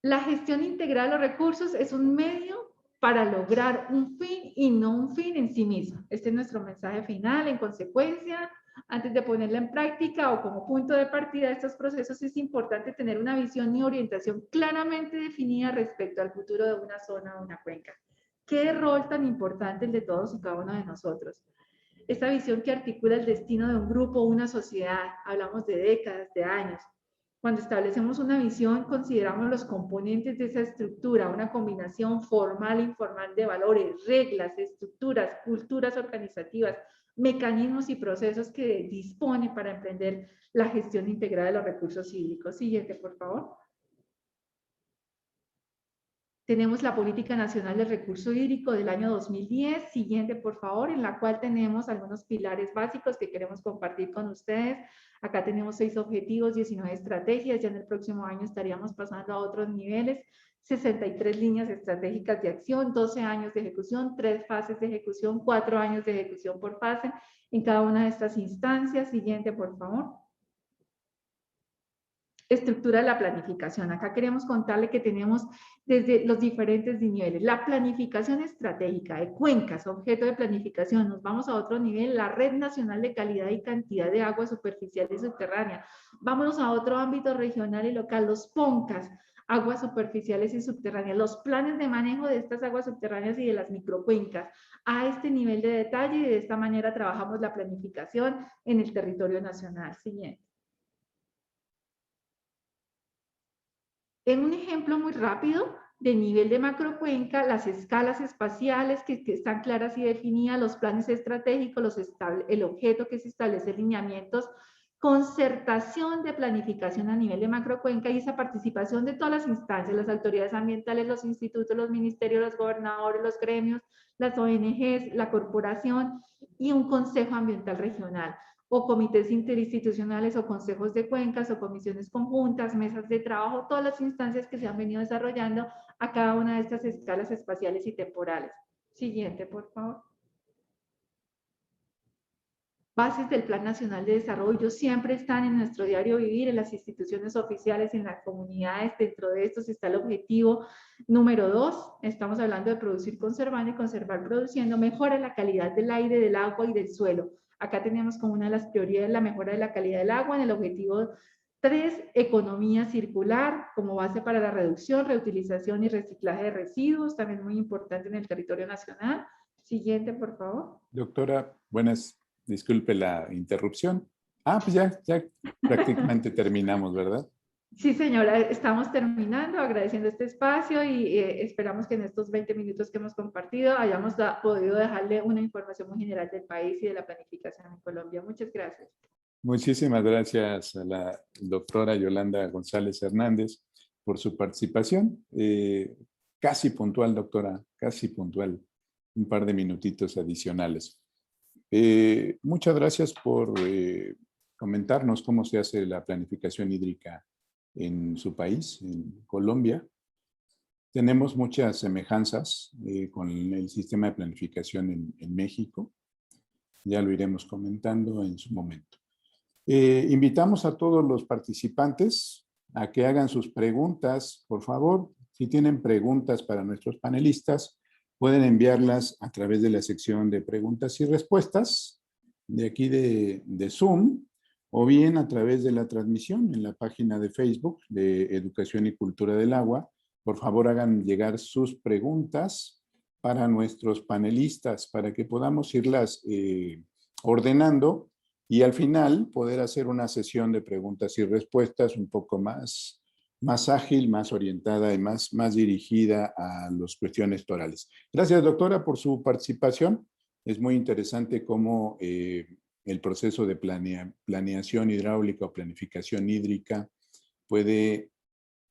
La gestión integral de los recursos es un medio para lograr un fin y no un fin en sí mismo. Este es nuestro mensaje final. En consecuencia, antes de ponerla en práctica o como punto de partida de estos procesos, es importante tener una visión y orientación claramente definida respecto al futuro de una zona o una cuenca. ¿Qué rol tan importante el de todos y cada uno de nosotros? Esta visión que articula el destino de un grupo o una sociedad, hablamos de décadas, de años. Cuando establecemos una visión, consideramos los componentes de esa estructura, una combinación formal e informal de valores, reglas, estructuras, culturas organizativas, mecanismos y procesos que dispone para emprender la gestión integrada de los recursos hídricos. Siguiente, por favor. Tenemos la Política Nacional del Recurso Hídrico del año 2010. Siguiente, por favor, en la cual tenemos algunos pilares básicos que queremos compartir con ustedes. Acá tenemos 6 objetivos, 19 estrategias. Ya en el próximo año estaríamos pasando a otros niveles. 63 líneas estratégicas de acción, 12 años de ejecución, 3 fases de ejecución, 4 años de ejecución por fase en cada una de estas instancias. Siguiente, por favor. Estructura de la planificación. Acá queremos contarle que tenemos desde los diferentes niveles. La planificación estratégica de cuencas, objeto de planificación. Nos vamos a otro nivel, la Red Nacional de Calidad y Cantidad de Agua Superficial y Subterránea. Vámonos a otro ámbito regional y local, los PONCAS, aguas superficiales y subterráneas, los planes de manejo de estas aguas subterráneas y de las microcuencas. A este nivel de detalle y de esta manera trabajamos la planificación en el territorio nacional. Siguiente. En un ejemplo muy rápido de nivel de macrocuenca, las escalas espaciales que están claras y definidas, los planes estratégicos, el objeto que se establece, lineamientos, concertación de planificación a nivel de macrocuenca y esa participación de todas las instancias, las autoridades ambientales, los institutos, los ministerios, los gobernadores, los gremios, las ONGs, la corporación y un consejo ambiental regional, o comités interinstitucionales o consejos de cuencas o comisiones conjuntas, mesas de trabajo, todas las instancias que se han venido desarrollando a cada una de estas escalas espaciales y temporales. Siguiente, por favor. Bases del Plan Nacional de Desarrollo siempre están en nuestro diario vivir, en las instituciones oficiales, en las comunidades. Dentro de estos está el objetivo número 2. Estamos hablando de producir conservando y conservar produciendo. Mejora la calidad del aire, del agua y del suelo. Acá tenemos como una de las prioridades la mejora de la calidad del agua. En el objetivo 3, economía circular como base para la reducción, reutilización y reciclaje de residuos. También muy importante en el territorio nacional. Siguiente, por favor. Doctora, disculpe la interrupción. Pues ya prácticamente terminamos, ¿verdad? Sí, señora, estamos terminando, agradeciendo este espacio y esperamos que en estos 20 minutos que hemos compartido hayamos podido dejarle una información muy general del país y de la planificación en Colombia. Muchas gracias. Muchísimas gracias a la doctora Yolanda González Hernández por su participación. Casi puntual, doctora, casi puntual. Un par de minutitos adicionales. Muchas gracias por comentarnos cómo se hace la planificación hídrica en su país, en Colombia. Tenemos muchas semejanzas con el sistema de planificación en México. Ya lo iremos comentando en su momento. Invitamos a todos los participantes a que hagan sus preguntas, por favor. Si tienen preguntas para nuestros panelistas, pueden enviarlas a través de la sección de preguntas y respuestas de aquí de Zoom, o bien a través de la transmisión en la página de Facebook de Educación y Cultura del Agua. Por favor, hagan llegar sus preguntas para nuestros panelistas, para que podamos irlas ordenando y al final poder hacer una sesión de preguntas y respuestas un poco más ágil, más orientada y más dirigida a las cuestiones orales. Gracias, doctora, por su participación. Es muy interesante cómo el proceso de planeación hidráulica o planificación hídrica puede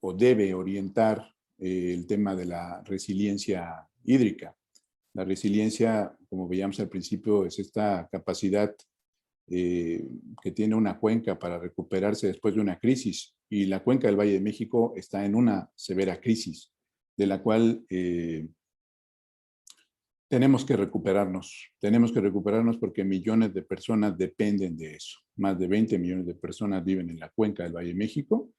o debe orientar el tema de la resiliencia hídrica. La resiliencia, como veíamos al principio, es esta capacidad que tiene una cuenca para recuperarse después de una crisis. Y la cuenca del Valle de México está en una severa crisis, de la cual tenemos que recuperarnos. Tenemos que recuperarnos porque millones de personas dependen de eso. Más de 20 millones de personas viven en la cuenca del Valle de México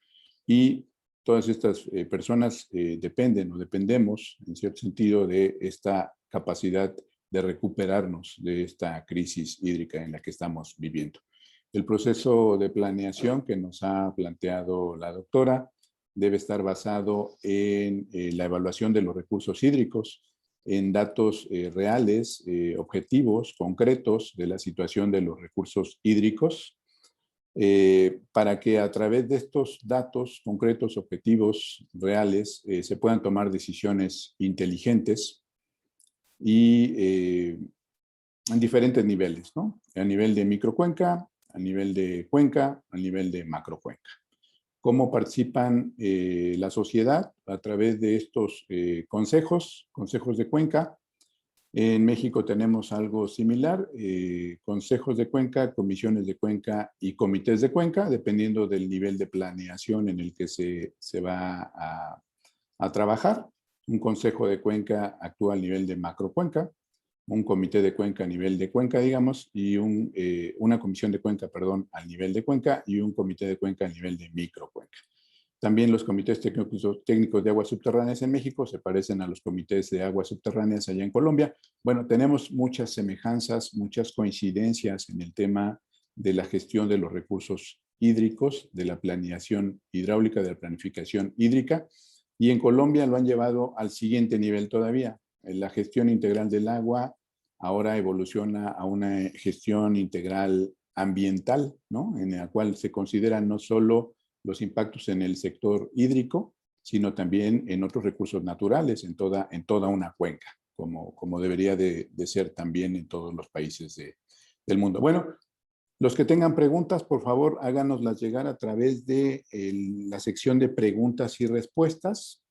y todas estas personas dependen o dependemos, en cierto sentido, de esta capacidad de recuperarnos de esta crisis hídrica en la que estamos viviendo. El proceso de planeación que nos ha planteado la doctora debe estar basado en la evaluación de los recursos hídricos, en datos reales, objetivos, concretos de la situación de los recursos hídricos, para que a través de estos datos concretos, objetivos, reales, se puedan tomar decisiones inteligentes y en diferentes niveles, ¿no? A nivel de microcuenca, a nivel de cuenca, a nivel de macrocuenca. Cómo participan la sociedad a través de estos consejos de cuenca. En México tenemos algo similar, consejos de cuenca, comisiones de cuenca y comités de cuenca, dependiendo del nivel de planeación en el que se va a trabajar. Un consejo de cuenca actúa a nivel de macrocuenca, un comité de cuenca a nivel de cuenca, digamos, y una comisión de cuenca, perdón, al nivel de cuenca y un comité de cuenca a nivel de microcuenca. También los comités técnicos de aguas subterráneas en México se parecen a los comités de aguas subterráneas allá en Colombia. Bueno, tenemos muchas semejanzas, muchas coincidencias en el tema de la gestión de los recursos hídricos, de la planeación hidráulica, de la planificación hídrica, y en Colombia lo han llevado al siguiente nivel todavía. La gestión integral del agua ahora evoluciona a una gestión integral ambiental, ¿no? En la cual se consideran no solo los impactos en el sector hídrico, sino también en otros recursos naturales, en toda una cuenca, como debería de ser también en todos los países del mundo. Bueno, los que tengan preguntas, por favor, háganoslas llegar a través de la sección de preguntas y respuestas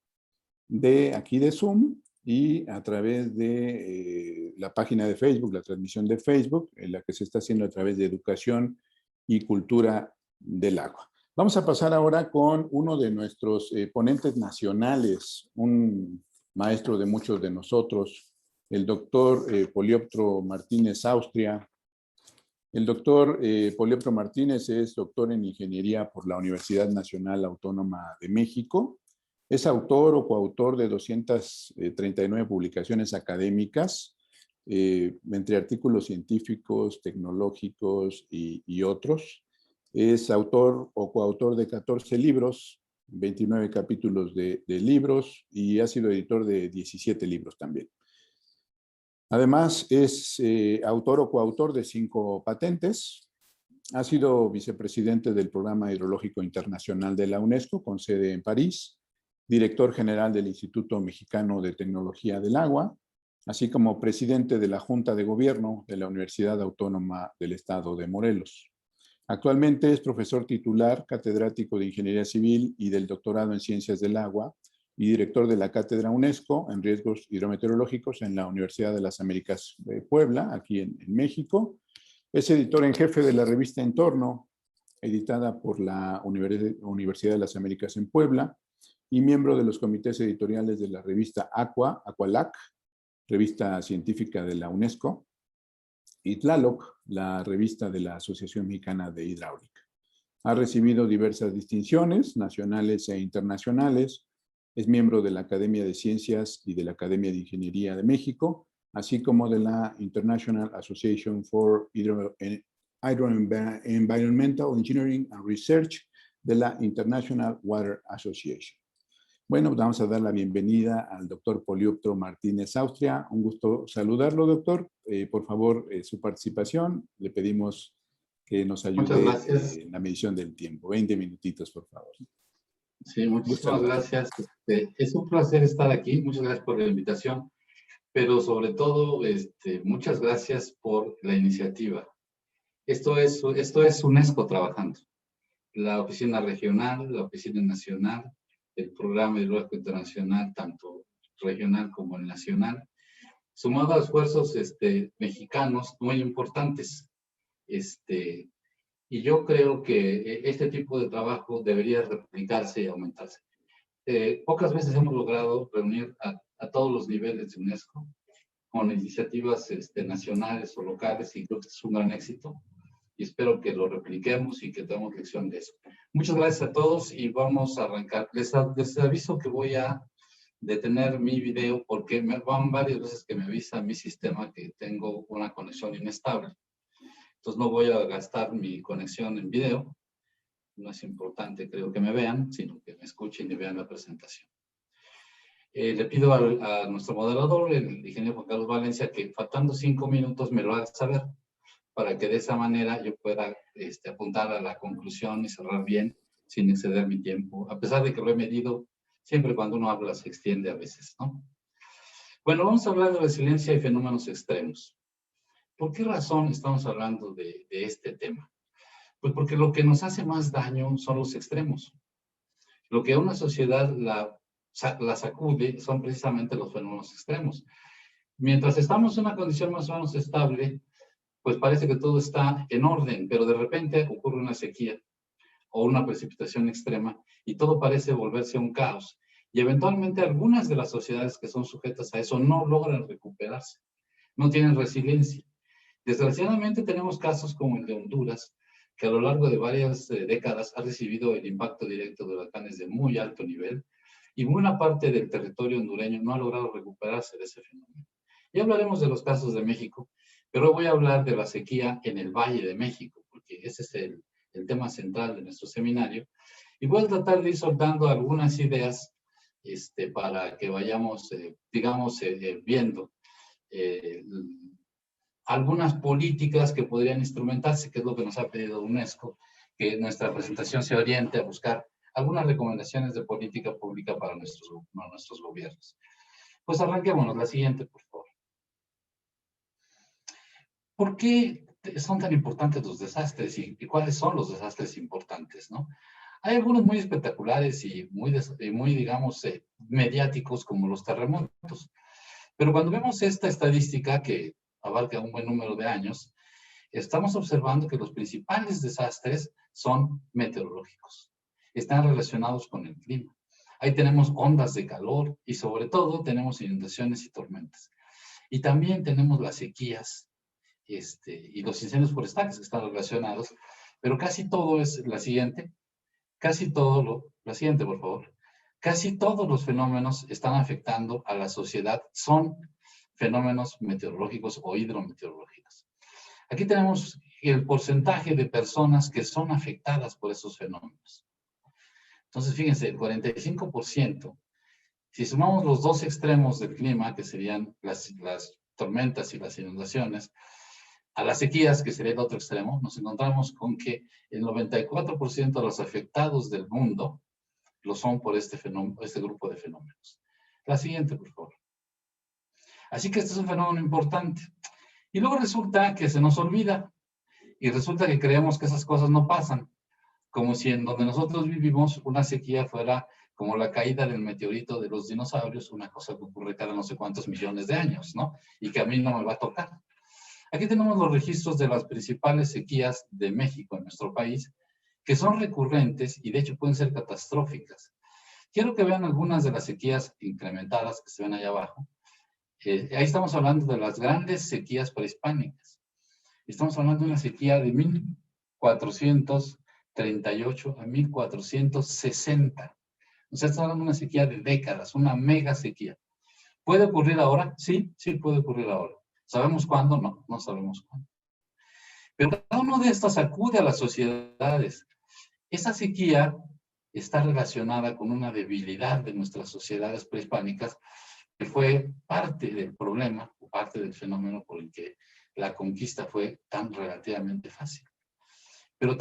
de aquí de Zoom, y a través de la página de Facebook, la transmisión de Facebook, en la que se está haciendo a través de Educación y Cultura del Agua. Vamos a pasar ahora con uno de nuestros ponentes nacionales, un maestro de muchos de nosotros, el doctor Polioptro Martínez Austria. El doctor Polioptro Martínez es doctor en Ingeniería por la Universidad Nacional Autónoma de México. Es autor o coautor de 239 publicaciones académicas, entre artículos científicos, tecnológicos y otros. Es autor o coautor de 14 libros, 29 capítulos de libros, y ha sido editor de 17 libros también. Además, es autor o coautor de 5 patentes. Ha sido vicepresidente del Programa Hidrológico Internacional de la UNESCO, con sede en París, director general del Instituto Mexicano de Tecnología del Agua, así como presidente de la Junta de Gobierno de la Universidad Autónoma del Estado de Morelos. Actualmente es profesor titular, catedrático de Ingeniería Civil y del doctorado en Ciencias del Agua y director de la Cátedra UNESCO en Riesgos Hidrometeorológicos en la Universidad de las Américas de Puebla, aquí en México. Es editor en jefe de la revista Entorno, editada por la Universidad de las Américas en Puebla, y miembro de los comités editoriales de la revista Aqualac, revista científica de la UNESCO, y Tlaloc, la revista de la Asociación Mexicana de Hidráulica. Ha recibido diversas distinciones nacionales e internacionales, es miembro de la Academia de Ciencias y de la Academia de Ingeniería de México, así como de la International Association for Environmental Engineering and Research de la International Water Association. Bueno, vamos a dar la bienvenida al doctor Polioptro Martínez Austria. Un gusto saludarlo, doctor. Por favor, su participación. Le pedimos que nos ayude en la medición del tiempo. 20 minutitos, por favor. Sí, muchísimas gracias. Es un placer estar aquí. Muchas gracias por la invitación. Pero sobre todo, muchas gracias por la iniciativa. Esto es UNESCO trabajando. La oficina regional, la oficina nacional, el programa hidrológico internacional, tanto regional como el nacional, sumado a esfuerzos mexicanos muy importantes. Y yo creo que este tipo de trabajo debería replicarse y aumentarse. Pocas veces hemos logrado reunir a todos los niveles de UNESCO con iniciativas nacionales o locales, y creo que es un gran éxito. Y espero que lo repliquemos y que tengamos lección de eso. Muchas gracias a todos y vamos a arrancar. Les aviso que voy a detener mi video porque van varias veces que me avisa mi sistema que tengo una conexión inestable. Entonces no voy a gastar mi conexión en video. No es importante, creo, que me vean, sino que me escuchen y vean la presentación. Le pido a nuestro moderador, el ingeniero Juan Carlos Valencia, que faltando 5 minutos me lo haga saber, para que de esa manera yo pueda apuntar a la conclusión y cerrar bien, sin exceder mi tiempo, a pesar de que lo he medido, siempre cuando uno habla se extiende a veces, ¿no? Bueno, vamos a hablar de resiliencia y fenómenos extremos. ¿Por qué razón estamos hablando de este tema? Pues porque lo que nos hace más daño son los extremos. Lo que a una sociedad la sacude son precisamente los fenómenos extremos. Mientras estamos en una condición más o menos estable, pues parece que todo está en orden, pero de repente ocurre una sequía o una precipitación extrema y todo parece volverse un caos. Y eventualmente algunas de las sociedades que son sujetas a eso no logran recuperarse, no tienen resiliencia. Desgraciadamente tenemos casos como el de Honduras, que a lo largo de varias décadas ha recibido el impacto directo de huracanes de muy alto nivel y buena parte del territorio hondureño no ha logrado recuperarse de ese fenómeno. Ya hablaremos de los casos de México, pero voy a hablar de la sequía en el Valle de México, porque ese es el tema central de nuestro seminario. Y voy a tratar de ir soltando algunas ideas para que vayamos, viendo algunas políticas que podrían instrumentarse, que es lo que nos ha pedido UNESCO, que nuestra presentación se oriente a buscar algunas recomendaciones de política pública para nuestros gobiernos. Pues arranquémonos. La siguiente, por favor. ¿Por qué son tan importantes los desastres y cuáles son los desastres importantes, no? Hay algunos muy espectaculares y muy digamos, mediáticos, como los terremotos. Pero cuando vemos esta estadística que abarca un buen número de años, estamos observando que los principales desastres son meteorológicos. Están relacionados con el clima. Ahí tenemos ondas de calor y sobre todo tenemos inundaciones y tormentas. Y también tenemos las sequías y los incendios forestales que están relacionados, pero casi todo es la siguiente, la siguiente, por favor. Casi todos los fenómenos están afectando a la sociedad, son fenómenos meteorológicos o hidrometeorológicos. Aquí tenemos el porcentaje de personas que son afectadas por esos fenómenos. Entonces, fíjense, el 45%, si sumamos los dos extremos del clima, que serían las tormentas y las inundaciones, a las sequías, que sería el otro extremo, nos encontramos con que el 94% de los afectados del mundo lo son por este grupo de fenómenos. La siguiente, por favor. Así que este es un fenómeno importante. Y luego resulta que se nos olvida y resulta que creemos que esas cosas no pasan, como si en donde nosotros vivimos una sequía fuera como la caída del meteorito de los dinosaurios, una cosa que ocurre cada no sé cuántos millones de años, ¿no? Y que a mí no me va a tocar. Aquí tenemos los registros de las principales sequías de México, en nuestro país, que son recurrentes y de hecho pueden ser catastróficas. Quiero que vean algunas de las sequías incrementadas que se ven allá abajo. Ahí estamos hablando de las grandes sequías prehispánicas. Estamos hablando de una sequía de 1438 a 1460. O sea, estamos hablando de una sequía de décadas, una mega sequía. ¿Puede ocurrir ahora? Sí, sí puede ocurrir ahora. ¿Sabemos cuándo? No, no sabemos cuándo. Pero cada uno de estas acude a las sociedades. Esa sequía está relacionada con una debilidad de nuestras sociedades prehispánicas que fue parte del problema o parte del fenómeno por el que la conquista fue tan relativamente fácil. Pero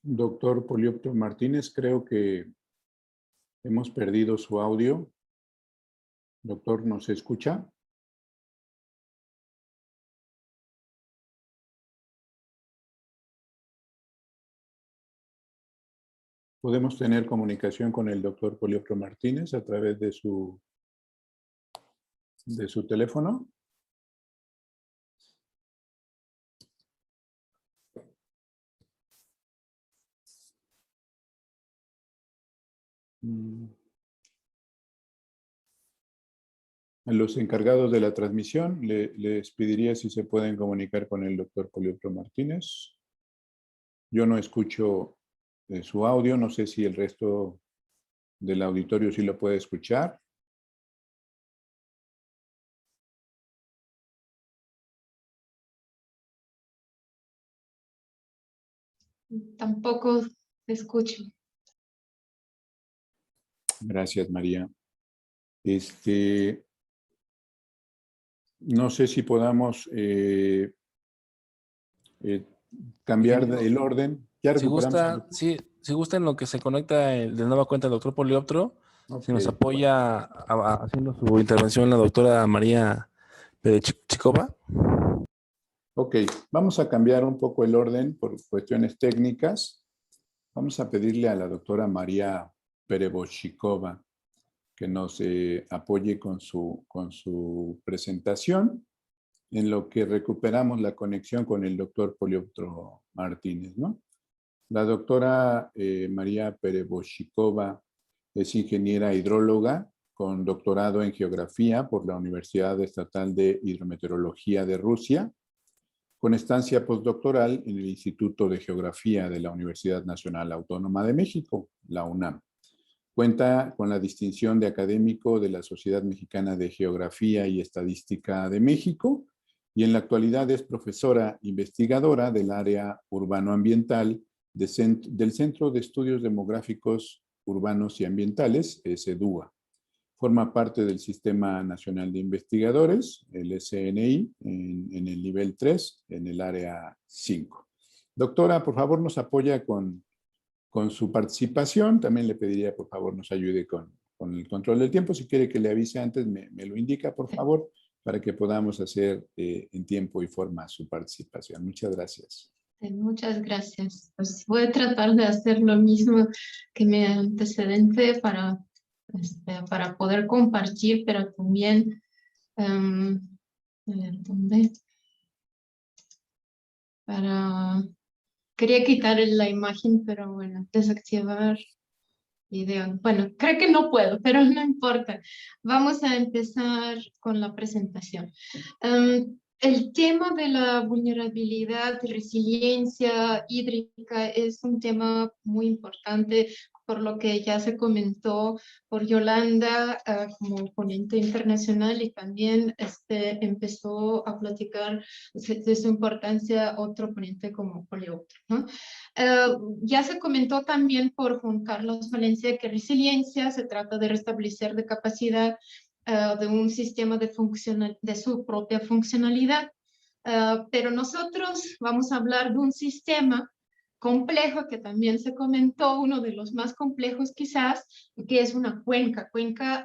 Doctor Poliopto Martínez, creo que hemos perdido su audio. Doctor, ¿nos escucha? ¿Podemos tener comunicación con el doctor Polioptro Martínez a través de su teléfono? A los encargados de la transmisión les pediría si se pueden comunicar con el doctor Polioptro Martínez. Yo no escucho su audio, no sé si el resto del auditorio sí lo puede escuchar. Tampoco escucho. Gracias, María. No sé si podamos cambiar el orden. Ya recuperamos. Si gusta en lo que se conecta de nueva cuenta el doctor Polioptro, Okay. si nos apoya haciendo su intervención la doctora María Perechikova. Ok, vamos a cambiar un poco el orden por cuestiones técnicas. Vamos a pedirle a la doctora María Pereboshikova que nos apoye con su presentación, en lo que recuperamos la conexión con el doctor Polioptro Martínez, ¿no? La doctora María Pereboshikova es ingeniera hidróloga con doctorado en geografía por la Universidad Estatal de Hidrometeorología de Rusia, con estancia postdoctoral en el Instituto de Geografía de la Universidad Nacional Autónoma de México, la UNAM. Cuenta con la distinción de académico de la Sociedad Mexicana de Geografía y Estadística de México y en la actualidad es profesora investigadora del área urbano-ambiental del Centro de Estudios Demográficos Urbanos y Ambientales, SEDUA. Forma parte del Sistema Nacional de Investigadores, el SNI, en el nivel 3, en el área 5. Doctora, por favor, nos apoya con su participación. También le pediría, por favor, nos ayude con el control del tiempo. Si quiere que le avise antes, me lo indica, por favor, para que podamos hacer en tiempo y forma su participación. Muchas gracias. Muchas gracias. Pues voy a tratar de hacer lo mismo que mi antecedente para poder compartir, pero también, ¿dónde? Quería quitar la imagen, pero bueno, desactivar video. Bueno, creo que no puedo, pero no importa. Vamos a empezar con la presentación. El tema de la vulnerabilidad y resiliencia hídrica es un tema muy importante, por lo que ya se comentó por Yolanda como ponente internacional y también empezó a platicar de su importancia otro ponente como Polioptro, ¿no? Ya se comentó también por Juan Carlos Valencia que resiliencia se trata de restablecer de capacidad de un sistema de su propia funcionalidad. Pero nosotros vamos a hablar de un sistema complejo que también se comentó, uno de los más complejos quizás, que es una cuenca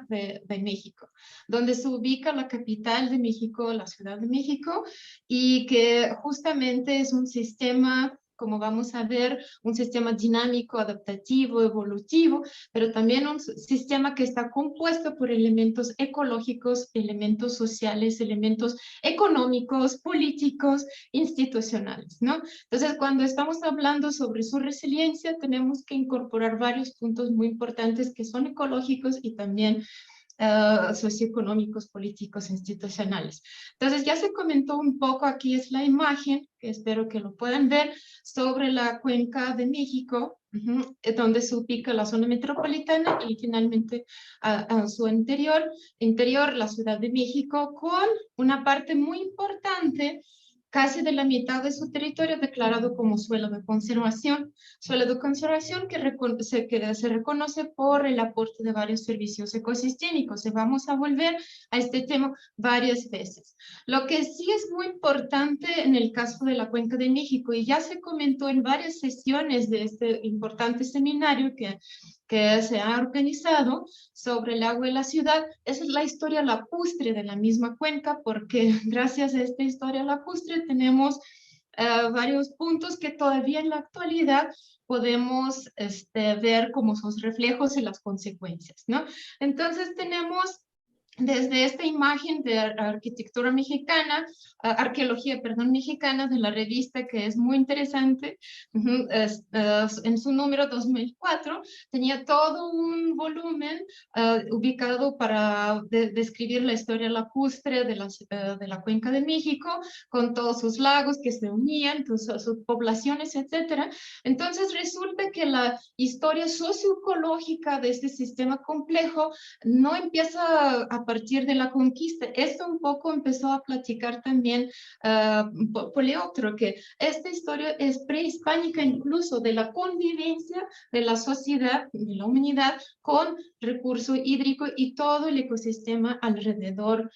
de México, donde se ubica la capital de México, la Ciudad de México, y que justamente es un sistema, como vamos a ver, un sistema dinámico, adaptativo, evolutivo, pero también un sistema que está compuesto por elementos ecológicos, elementos sociales, elementos económicos, políticos, institucionales, ¿no? Entonces, cuando estamos hablando sobre su resiliencia, tenemos que incorporar varios puntos muy importantes que son ecológicos y también socioeconómicos, políticos, institucionales. Entonces ya se comentó un poco, aquí es la imagen, que espero que lo puedan ver, sobre la cuenca de México, donde se ubica la zona metropolitana y finalmente a su interior, la Ciudad de México, con una parte muy importante, casi de la mitad de su territorio declarado como suelo de conservación que se reconoce por el aporte de varios servicios ecosistémicos. Y vamos a volver a este tema varias veces. Lo que sí es muy importante en el caso de la Cuenca de México, y ya se comentó en varias sesiones de este importante seminario que que se ha organizado sobre el agua y la ciudad. Esa es la historia lacustre de la misma cuenca, porque gracias a esta historia lacustre tenemos varios puntos que todavía en la actualidad podemos ver como sus reflejos y las consecuencias, ¿no? Entonces tenemos desde esta imagen de arquitectura mexicana, arqueología, perdón, mexicana, de la revista, que es muy interesante, en su número 2004, tenía todo un volumen ubicado para describir la historia lacustre de la Cuenca de México, con todos sus lagos que se unían, sus poblaciones, etc. Entonces resulta que la historia socioecológica de este sistema complejo no empieza a partir de la conquista. Esto un poco empezó a platicar también Poliotro, que esta historia es prehispánica incluso, de la convivencia de la sociedad, de la humanidad, con recurso hídrico y todo el ecosistema alrededor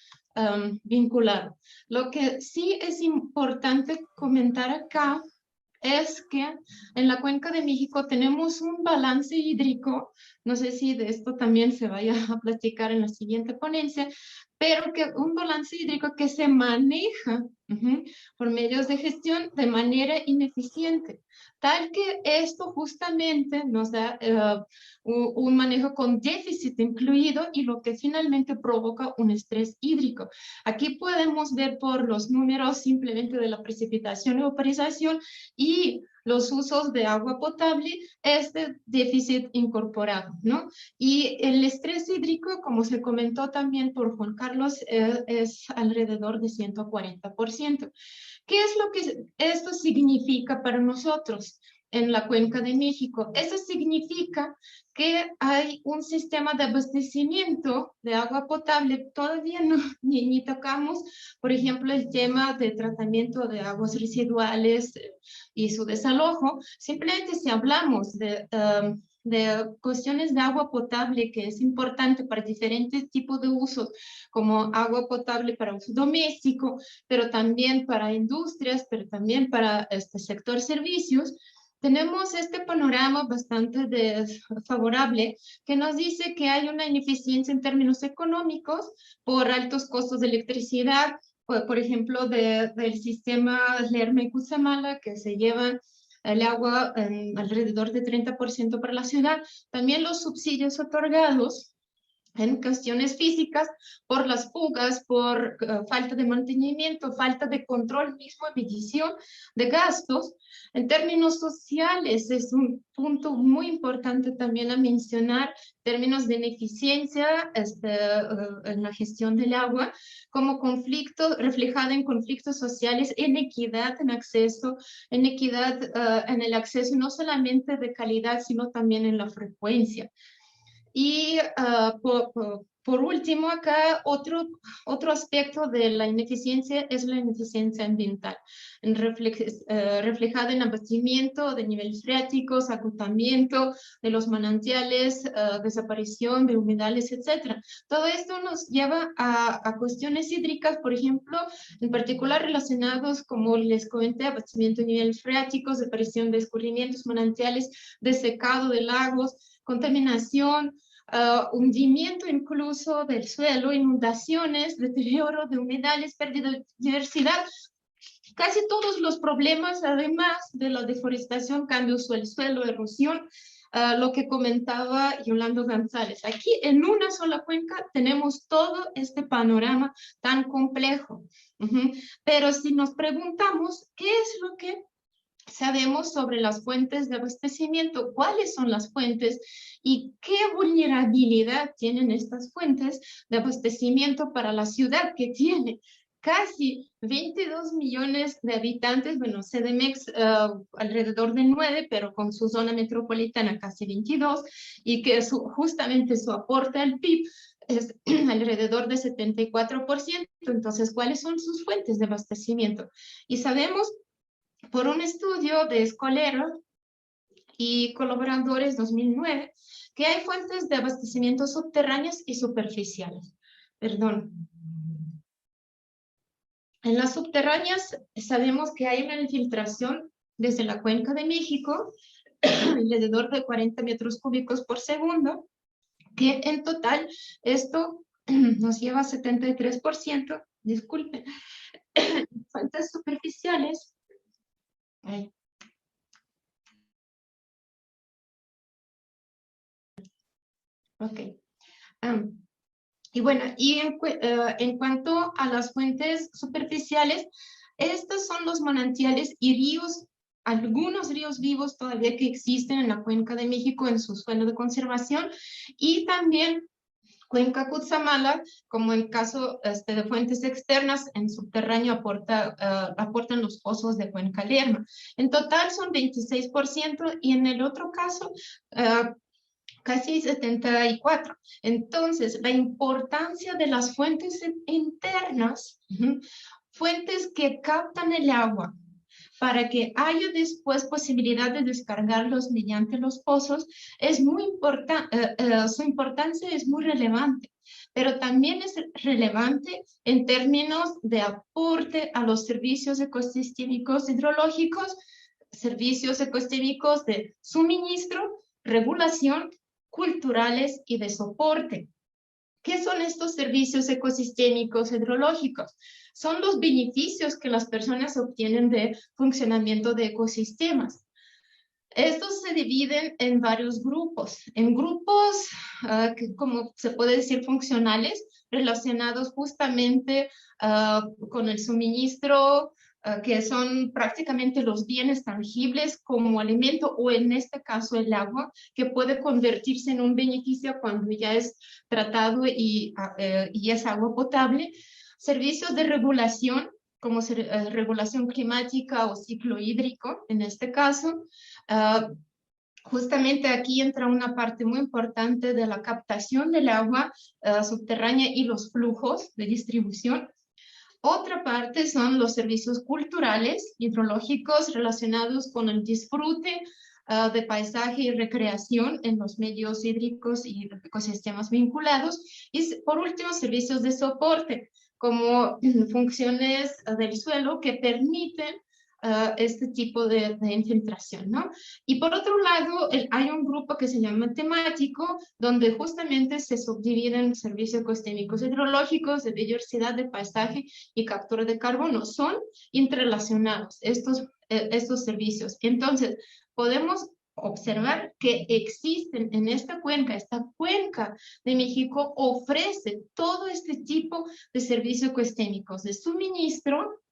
vinculado. Lo que sí es importante comentar acá es que en la Cuenca de México tenemos un balance hídrico, no sé si de esto también se vaya a platicar en la siguiente ponencia, pero que un balance hídrico que se maneja por medios de gestión de manera ineficiente, tal que esto justamente nos da un manejo con déficit incluido y lo que finalmente provoca un estrés hídrico. Aquí podemos ver por los números simplemente de la precipitación y vaporización y los usos de agua potable, este déficit incorporado, ¿no? Y el estrés hídrico, como se comentó también por Juan Carlos, es alrededor de 140%. ¿Qué es lo que esto significa para nosotros en la Cuenca de México? Eso significa que hay un sistema de abastecimiento de agua potable. Todavía no, ni tocamos, por ejemplo, el tema de tratamiento de aguas residuales y su desalojo. Simplemente si hablamos de cuestiones de agua potable, que es importante para diferentes tipos de usos, como agua potable para uso doméstico, pero también para industrias, pero también para este sector servicios, tenemos este panorama bastante desfavorable que nos dice que hay una ineficiencia en términos económicos por altos costos de electricidad, por ejemplo, del sistema Lerma-Cutzamala, que se llevan el agua alrededor de 30% para la ciudad. También los subsidios otorgados en cuestiones físicas, por las fugas, por falta de mantenimiento, falta de control mismo, medición de gastos. En términos sociales, es un punto muy importante también a mencionar, términos de ineficiencia en la gestión del agua, como conflicto, reflejado en conflictos sociales, en acceso, en equidad en el acceso no solamente de calidad, sino también en la frecuencia. Y por último, acá otro aspecto de la ineficiencia es la ineficiencia ambiental, reflejada en abastecimiento de niveles freáticos, agotamiento de los manantiales, desaparición de humedales, etc. Todo esto nos lleva a cuestiones hídricas, por ejemplo, en particular relacionados, como les comenté, abastecimiento de niveles freáticos, desaparición de escurrimientos, manantiales, desecado de lagos, contaminación, hundimiento incluso del suelo, inundaciones, deterioro de humedales, pérdida de diversidad. Casi todos los problemas, además de la deforestación, cambio del suelo, erosión, lo que comentaba Yolanda González. Aquí en una sola cuenca tenemos todo este panorama tan complejo. Pero si nos preguntamos, ¿qué es lo que sabemos sobre las fuentes de abastecimiento? ¿Cuáles son las fuentes y qué vulnerabilidad tienen estas fuentes de abastecimiento para la ciudad, que tiene casi 22 millones de habitantes? Bueno, CDMX alrededor de 9, pero con su zona metropolitana casi 22, y que justamente su aporte al PIB es alrededor de 74%. Entonces, ¿cuáles son sus fuentes de abastecimiento? Y sabemos por un estudio de Escolero y colaboradores 2009, que hay fuentes de abastecimiento subterráneas y superficiales. Perdón. En las subterráneas sabemos que hay una infiltración desde la Cuenca de México alrededor de 40 metros cúbicos por segundo, que en total esto nos lleva a 73%, disculpen, fuentes superficiales. Ay. Ok. Y bueno, y en cuanto a las fuentes superficiales, estos son los manantiales y ríos, algunos ríos vivos todavía que existen en la Cuenca de México en su suelo de conservación, y también Cuenca Cutzamala, como en caso de fuentes externas, en subterráneo aportan los pozos de Cuenca Lerma. En total son 26% y en el otro caso casi 74%. Entonces, la importancia de las fuentes internas, fuentes que captan el agua, para que haya después posibilidad de descargarlos mediante los pozos, es muy importante, su importancia es muy relevante, pero también es relevante en términos de aporte a los servicios ecosistémicos hidrológicos, servicios ecosistémicos de suministro, regulación, culturales y de soporte. ¿Qué son estos servicios ecosistémicos hidrológicos? Son los beneficios que las personas obtienen de funcionamiento de ecosistemas. Estos se dividen en varios grupos, que, como se puede decir, funcionales, relacionados justamente con el suministro, que son prácticamente los bienes tangibles como alimento, o en este caso el agua, que puede convertirse en un beneficio cuando ya es tratado y es agua potable. Servicios de regulación, como regulación climática o ciclo hídrico, en este caso. Justamente aquí entra una parte muy importante de la captación del agua subterránea y los flujos de distribución. Otra parte son los servicios culturales, hidrológicos, relacionados con el disfrute de paisaje y recreación en los medios hídricos y ecosistemas vinculados. Y por último, servicios de soporte, como funciones del suelo que permiten este tipo de infiltración, ¿no? Y por otro lado, hay un grupo que se llama temático, donde justamente se subdividen servicios ecosistémicos hidrológicos, de diversidad de paisaje y captura de carbono. Son interrelacionados estos servicios. Entonces, podemos observar que existen en esta cuenca de México ofrece todo este tipo de servicios ecosistémicos de suministro,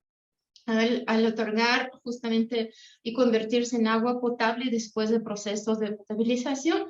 al otorgar justamente y convertirse en agua potable después de procesos de potabilización,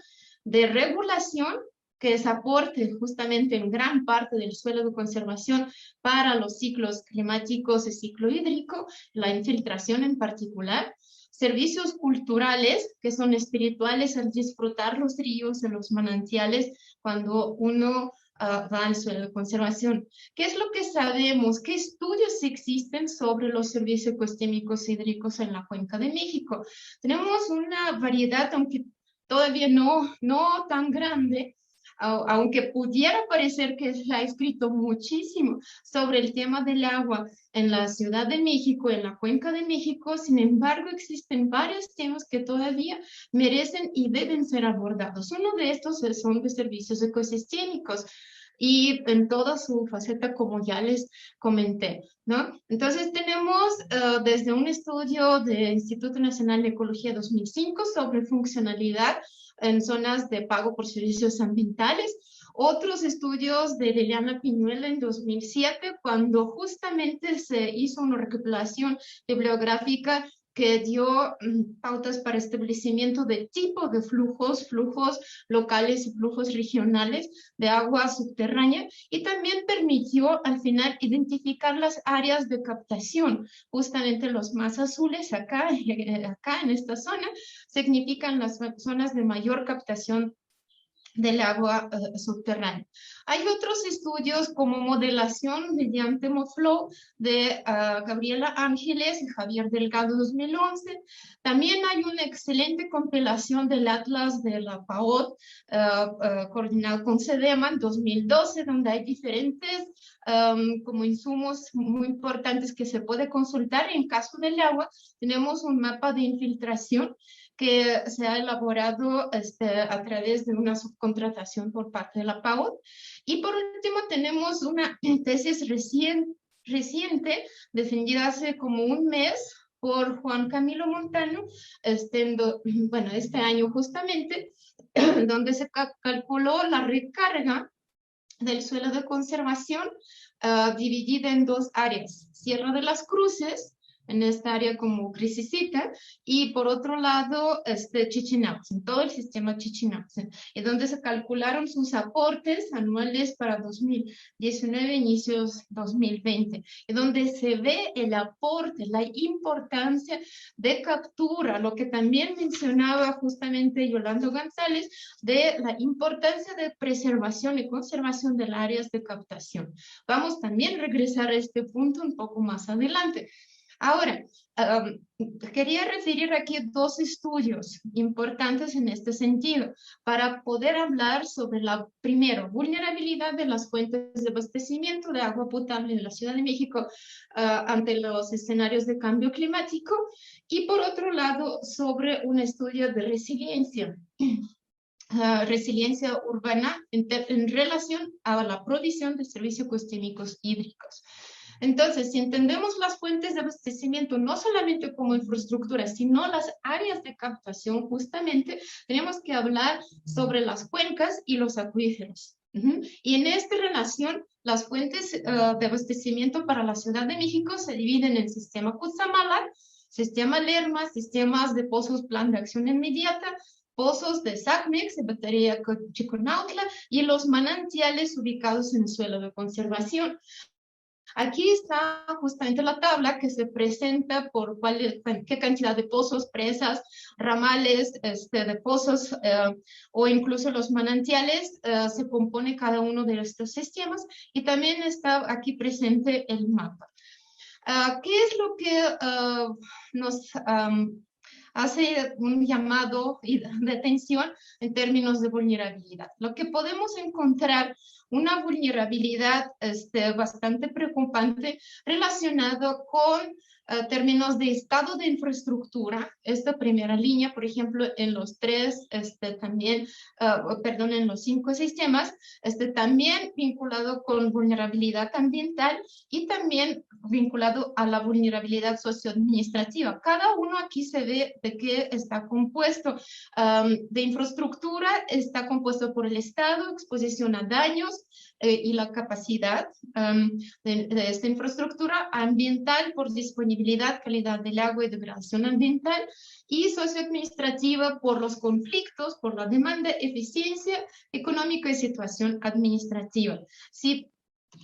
de regulación, que es aporte justamente en gran parte del suelo de conservación para los ciclos climáticos y ciclo hídrico, la infiltración en particular. Servicios culturales, que son espirituales al disfrutar los ríos, de los manantiales, cuando uno va al suelo de conservación. ¿Qué es lo que sabemos? ¿Qué estudios existen sobre los servicios ecosistémicos hídricos en la Cuenca de México? Tenemos una variedad, aunque todavía no tan grande, aunque pudiera parecer que se ha escrito muchísimo sobre el tema del agua en la Ciudad de México, en la Cuenca de México. Sin embargo, existen varios temas que todavía merecen y deben ser abordados. Uno de estos son de servicios ecosistémicos, y en toda su faceta, como ya les comenté, ¿no? Entonces tenemos desde un estudio del Instituto Nacional de Ecología 2005 sobre funcionalidad en zonas de pago por servicios ambientales, otros estudios de Liliana Piñuela en 2007, cuando justamente se hizo una recopilación bibliográfica que dio pautas para establecimiento de tipo de flujos locales y flujos regionales de agua subterránea, y también permitió al final identificar las áreas de captación. Justamente los más azules acá en esta zona significan las zonas de mayor captación del agua subterránea. Hay otros estudios como modelación mediante MoFlow de Gabriela Ángeles y Javier Delgado 2011. También hay una excelente compilación del Atlas de la PAOT coordinado con CEDEMA en 2012, donde hay diferentes como insumos muy importantes que se puede consultar. En caso del agua, tenemos un mapa de infiltración que se ha elaborado a través de una subcontratación por parte de la PAUD. Y por último tenemos una tesis reciente, defendida hace como un mes, por Juan Camilo Montano, este año justamente, donde se calculó la recarga del suelo de conservación dividida en dos áreas: Sierra de las Cruces, en esta área como Crisisita, y por otro lado Chichinautzen, todo el sistema Chichinautzen, y donde se calcularon sus aportes anuales para 2019, inicios 2020, y donde se ve el aporte, la importancia de captura, lo que también mencionaba justamente Yolanda González, de la importancia de preservación y conservación de las áreas de captación. Vamos también a regresar a este punto un poco más adelante. Ahora, quería referir aquí dos estudios importantes en este sentido para poder hablar sobre la, primero, vulnerabilidad de las fuentes de abastecimiento de agua potable en la Ciudad de México ante los escenarios de cambio climático, y por otro lado, sobre un estudio de resiliencia. Resiliencia urbana en relación a la provisión de servicios ecosistémicos hídricos. Entonces, si entendemos las fuentes de abastecimiento no solamente como infraestructura, sino las áreas de captación, justamente tenemos que hablar sobre las cuencas y los acuíferos. Y en esta relación, las fuentes de abastecimiento para la Ciudad de México se dividen en sistema Cutzamala, sistema Lerma, sistemas de pozos plan de acción inmediata, pozos de SACMEX, de batería Chiconautla, y los manantiales ubicados en el suelo de conservación. Aquí está justamente la tabla que se presenta por qué cantidad de pozos, presas, ramales de pozos o incluso los manantiales se compone cada uno de estos sistemas, y también está aquí presente el mapa. ¿Qué es lo que nos hace un llamado de atención en términos de vulnerabilidad? Lo que podemos encontrar una vulnerabilidad bastante preocupante relacionado con términos de estado de infraestructura. Esta primera línea, por ejemplo, en los tres, en los 5 sistemas, también vinculado con vulnerabilidad ambiental y también vinculado a la vulnerabilidad socioadministrativa. Cada uno aquí se ve de qué está compuesto. De infraestructura está compuesto por el Estado, exposición a daños y la capacidad de esta infraestructura ambiental por disponibilidad, calidad del agua y degradación ambiental, y socioadministrativa por los conflictos, por la demanda, eficiencia económica y situación administrativa. Si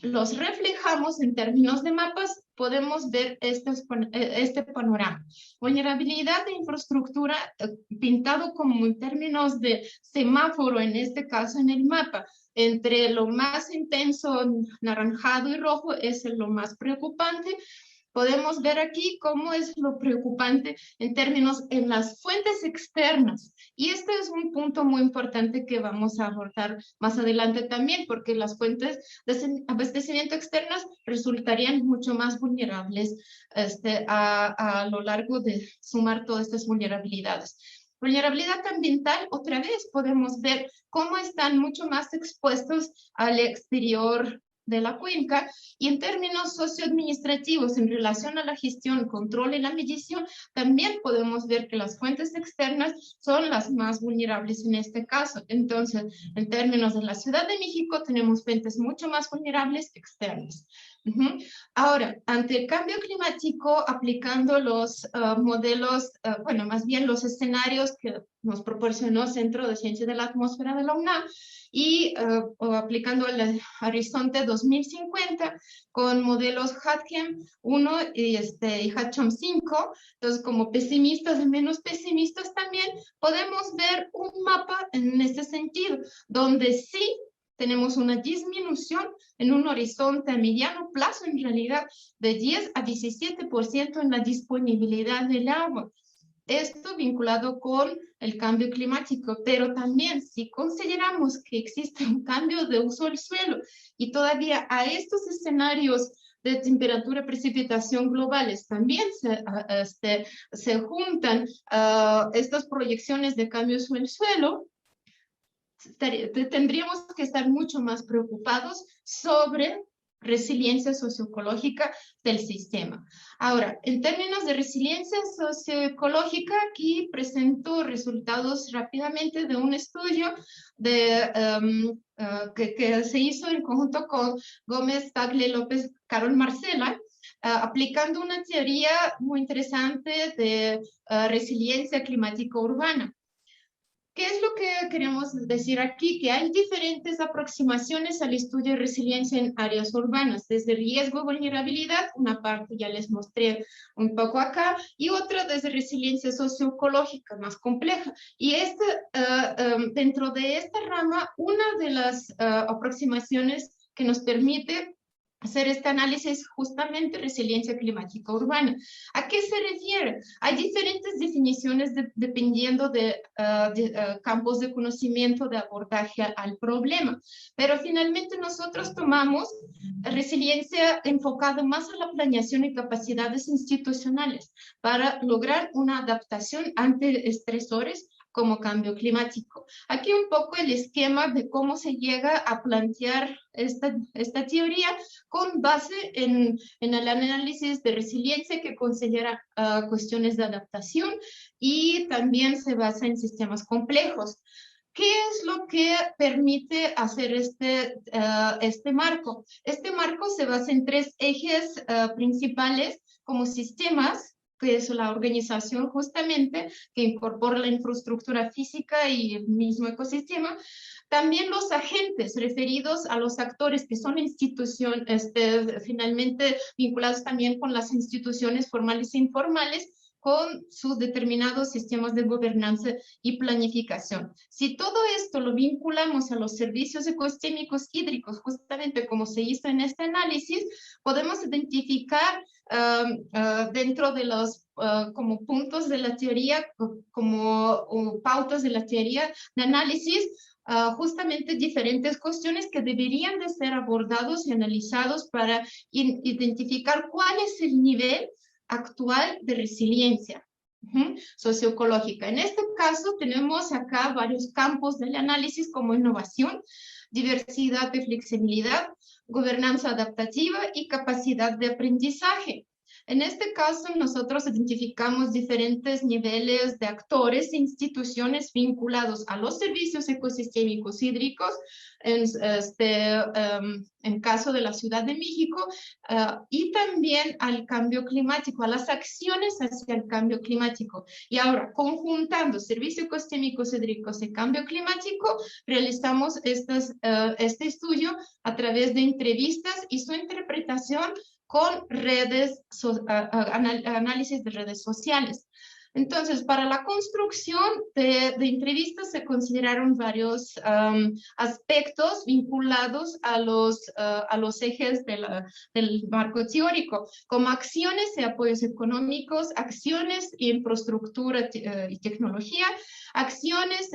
los reflejamos en términos de mapas, podemos ver este panorama. Vulnerabilidad de infraestructura pintado como en términos de semáforo, en este caso en el mapa. Entre lo más intenso, naranjado y rojo, es lo más preocupante. Podemos ver aquí cómo es lo preocupante en términos en las fuentes externas. Y este es un punto muy importante que vamos a abordar más adelante también, porque las fuentes de abastecimiento externas resultarían mucho más vulnerables a lo largo de sumar todas estas vulnerabilidades. Vulnerabilidad ambiental, otra vez podemos ver cómo están mucho más expuestos al exterior de la cuenca, y en términos socioadministrativos en relación a la gestión, control y la medición, también podemos ver que las fuentes externas son las más vulnerables en este caso. Entonces, en términos de la Ciudad de México, tenemos fuentes mucho más vulnerables externas. Ahora, ante el cambio climático, aplicando los modelos, más bien los escenarios que nos proporcionó Centro de Ciencia de la Atmósfera de la UNAM, y aplicando el Horizonte 2050 con modelos HATCHM 1 y HATCHM 5, entonces como pesimistas y menos pesimistas también, podemos ver un mapa en este sentido, donde sí tenemos una disminución en un horizonte a mediano plazo, en realidad, de 10 a 17% en la disponibilidad del agua. Esto vinculado con el cambio climático, pero también si consideramos que existe un cambio de uso del suelo y todavía a estos escenarios de temperatura y precipitación globales. También se juntan estas proyecciones de cambios en el suelo. Tendríamos que estar mucho más preocupados sobre resiliencia socioecológica del sistema. Ahora, en términos de resiliencia socioecológica, aquí presento resultados rápidamente de un estudio que se hizo en conjunto con Gómez, Tagle, López, Carol Marcela, aplicando una teoría muy interesante de resiliencia climática urbana. ¿Qué es lo que queremos decir aquí? Que hay diferentes aproximaciones al estudio de resiliencia en áreas urbanas, desde riesgo, vulnerabilidad, una parte ya les mostré un poco acá, y otra desde resiliencia socioecológica, más compleja. Y dentro de esta rama, una de las aproximaciones que nos permite hacer este análisis justamente resiliencia climática urbana. ¿A qué se refiere? Hay diferentes definiciones dependiendo de campos de conocimiento de abordaje al problema, pero finalmente nosotros tomamos resiliencia enfocada más a la planeación y capacidades institucionales para lograr una adaptación ante estresores como cambio climático. Aquí un poco el esquema de cómo se llega a plantear esta teoría con base en el análisis de resiliencia que considera cuestiones de adaptación y también se basa en sistemas complejos. ¿Qué es lo que permite hacer este marco? Este marco se basa en tres ejes principales como sistemas, que es la organización justamente, que incorpora la infraestructura física y el mismo ecosistema. También los agentes referidos a los actores que son instituciones, finalmente vinculados también con las instituciones formales e informales, con sus determinados sistemas de gobernanza y planificación. Si todo esto lo vinculamos a los servicios ecosistémicos hídricos, justamente como se hizo en este análisis, podemos identificar dentro de los como puntos de la teoría, como pautas de la teoría de análisis, justamente diferentes cuestiones que deberían de ser abordados y analizados para identificar cuál es el nivel actual de resiliencia socioecológica. En este caso tenemos acá varios campos del análisis como innovación, diversidad y flexibilidad, gobernanza adaptativa y capacidad de aprendizaje. En este caso, nosotros identificamos diferentes niveles de actores e instituciones vinculados a los servicios ecosistémicos hídricos, en caso de la Ciudad de México, y también al cambio climático, a las acciones hacia el cambio climático. Y ahora, conjuntando servicios ecosistémicos hídricos y cambio climático, realizamos este estudio a través de entrevistas y su interpretación con análisis de redes sociales. Entonces, para la construcción de entrevistas se consideraron varios aspectos vinculados a los ejes del marco teórico, como acciones y apoyos económicos, acciones y infraestructura y tecnología, acciones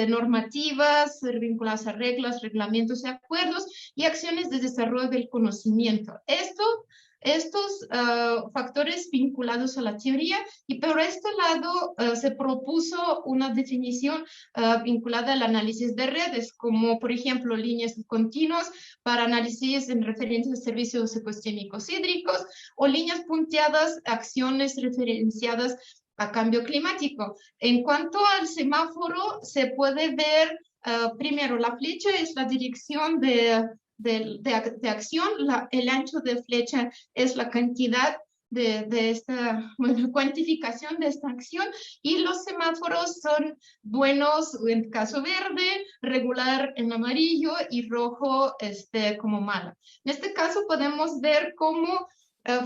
normativas vinculadas a reglas, reglamentos y acuerdos, y acciones de desarrollo del conocimiento. Estos factores vinculados a la teoría, y por este lado se propuso una definición vinculada al análisis de redes, como por ejemplo líneas continuas para análisis en referencia a servicios ecosistémicos hídricos, o líneas punteadas, acciones referenciadas a cambio climático. En cuanto al semáforo, se puede ver primero la flecha es la dirección de acción, el ancho de flecha es la cantidad de esta cuantificación de esta acción, y los semáforos son buenos en caso verde, regular en amarillo y rojo como mala. En este caso podemos ver cómo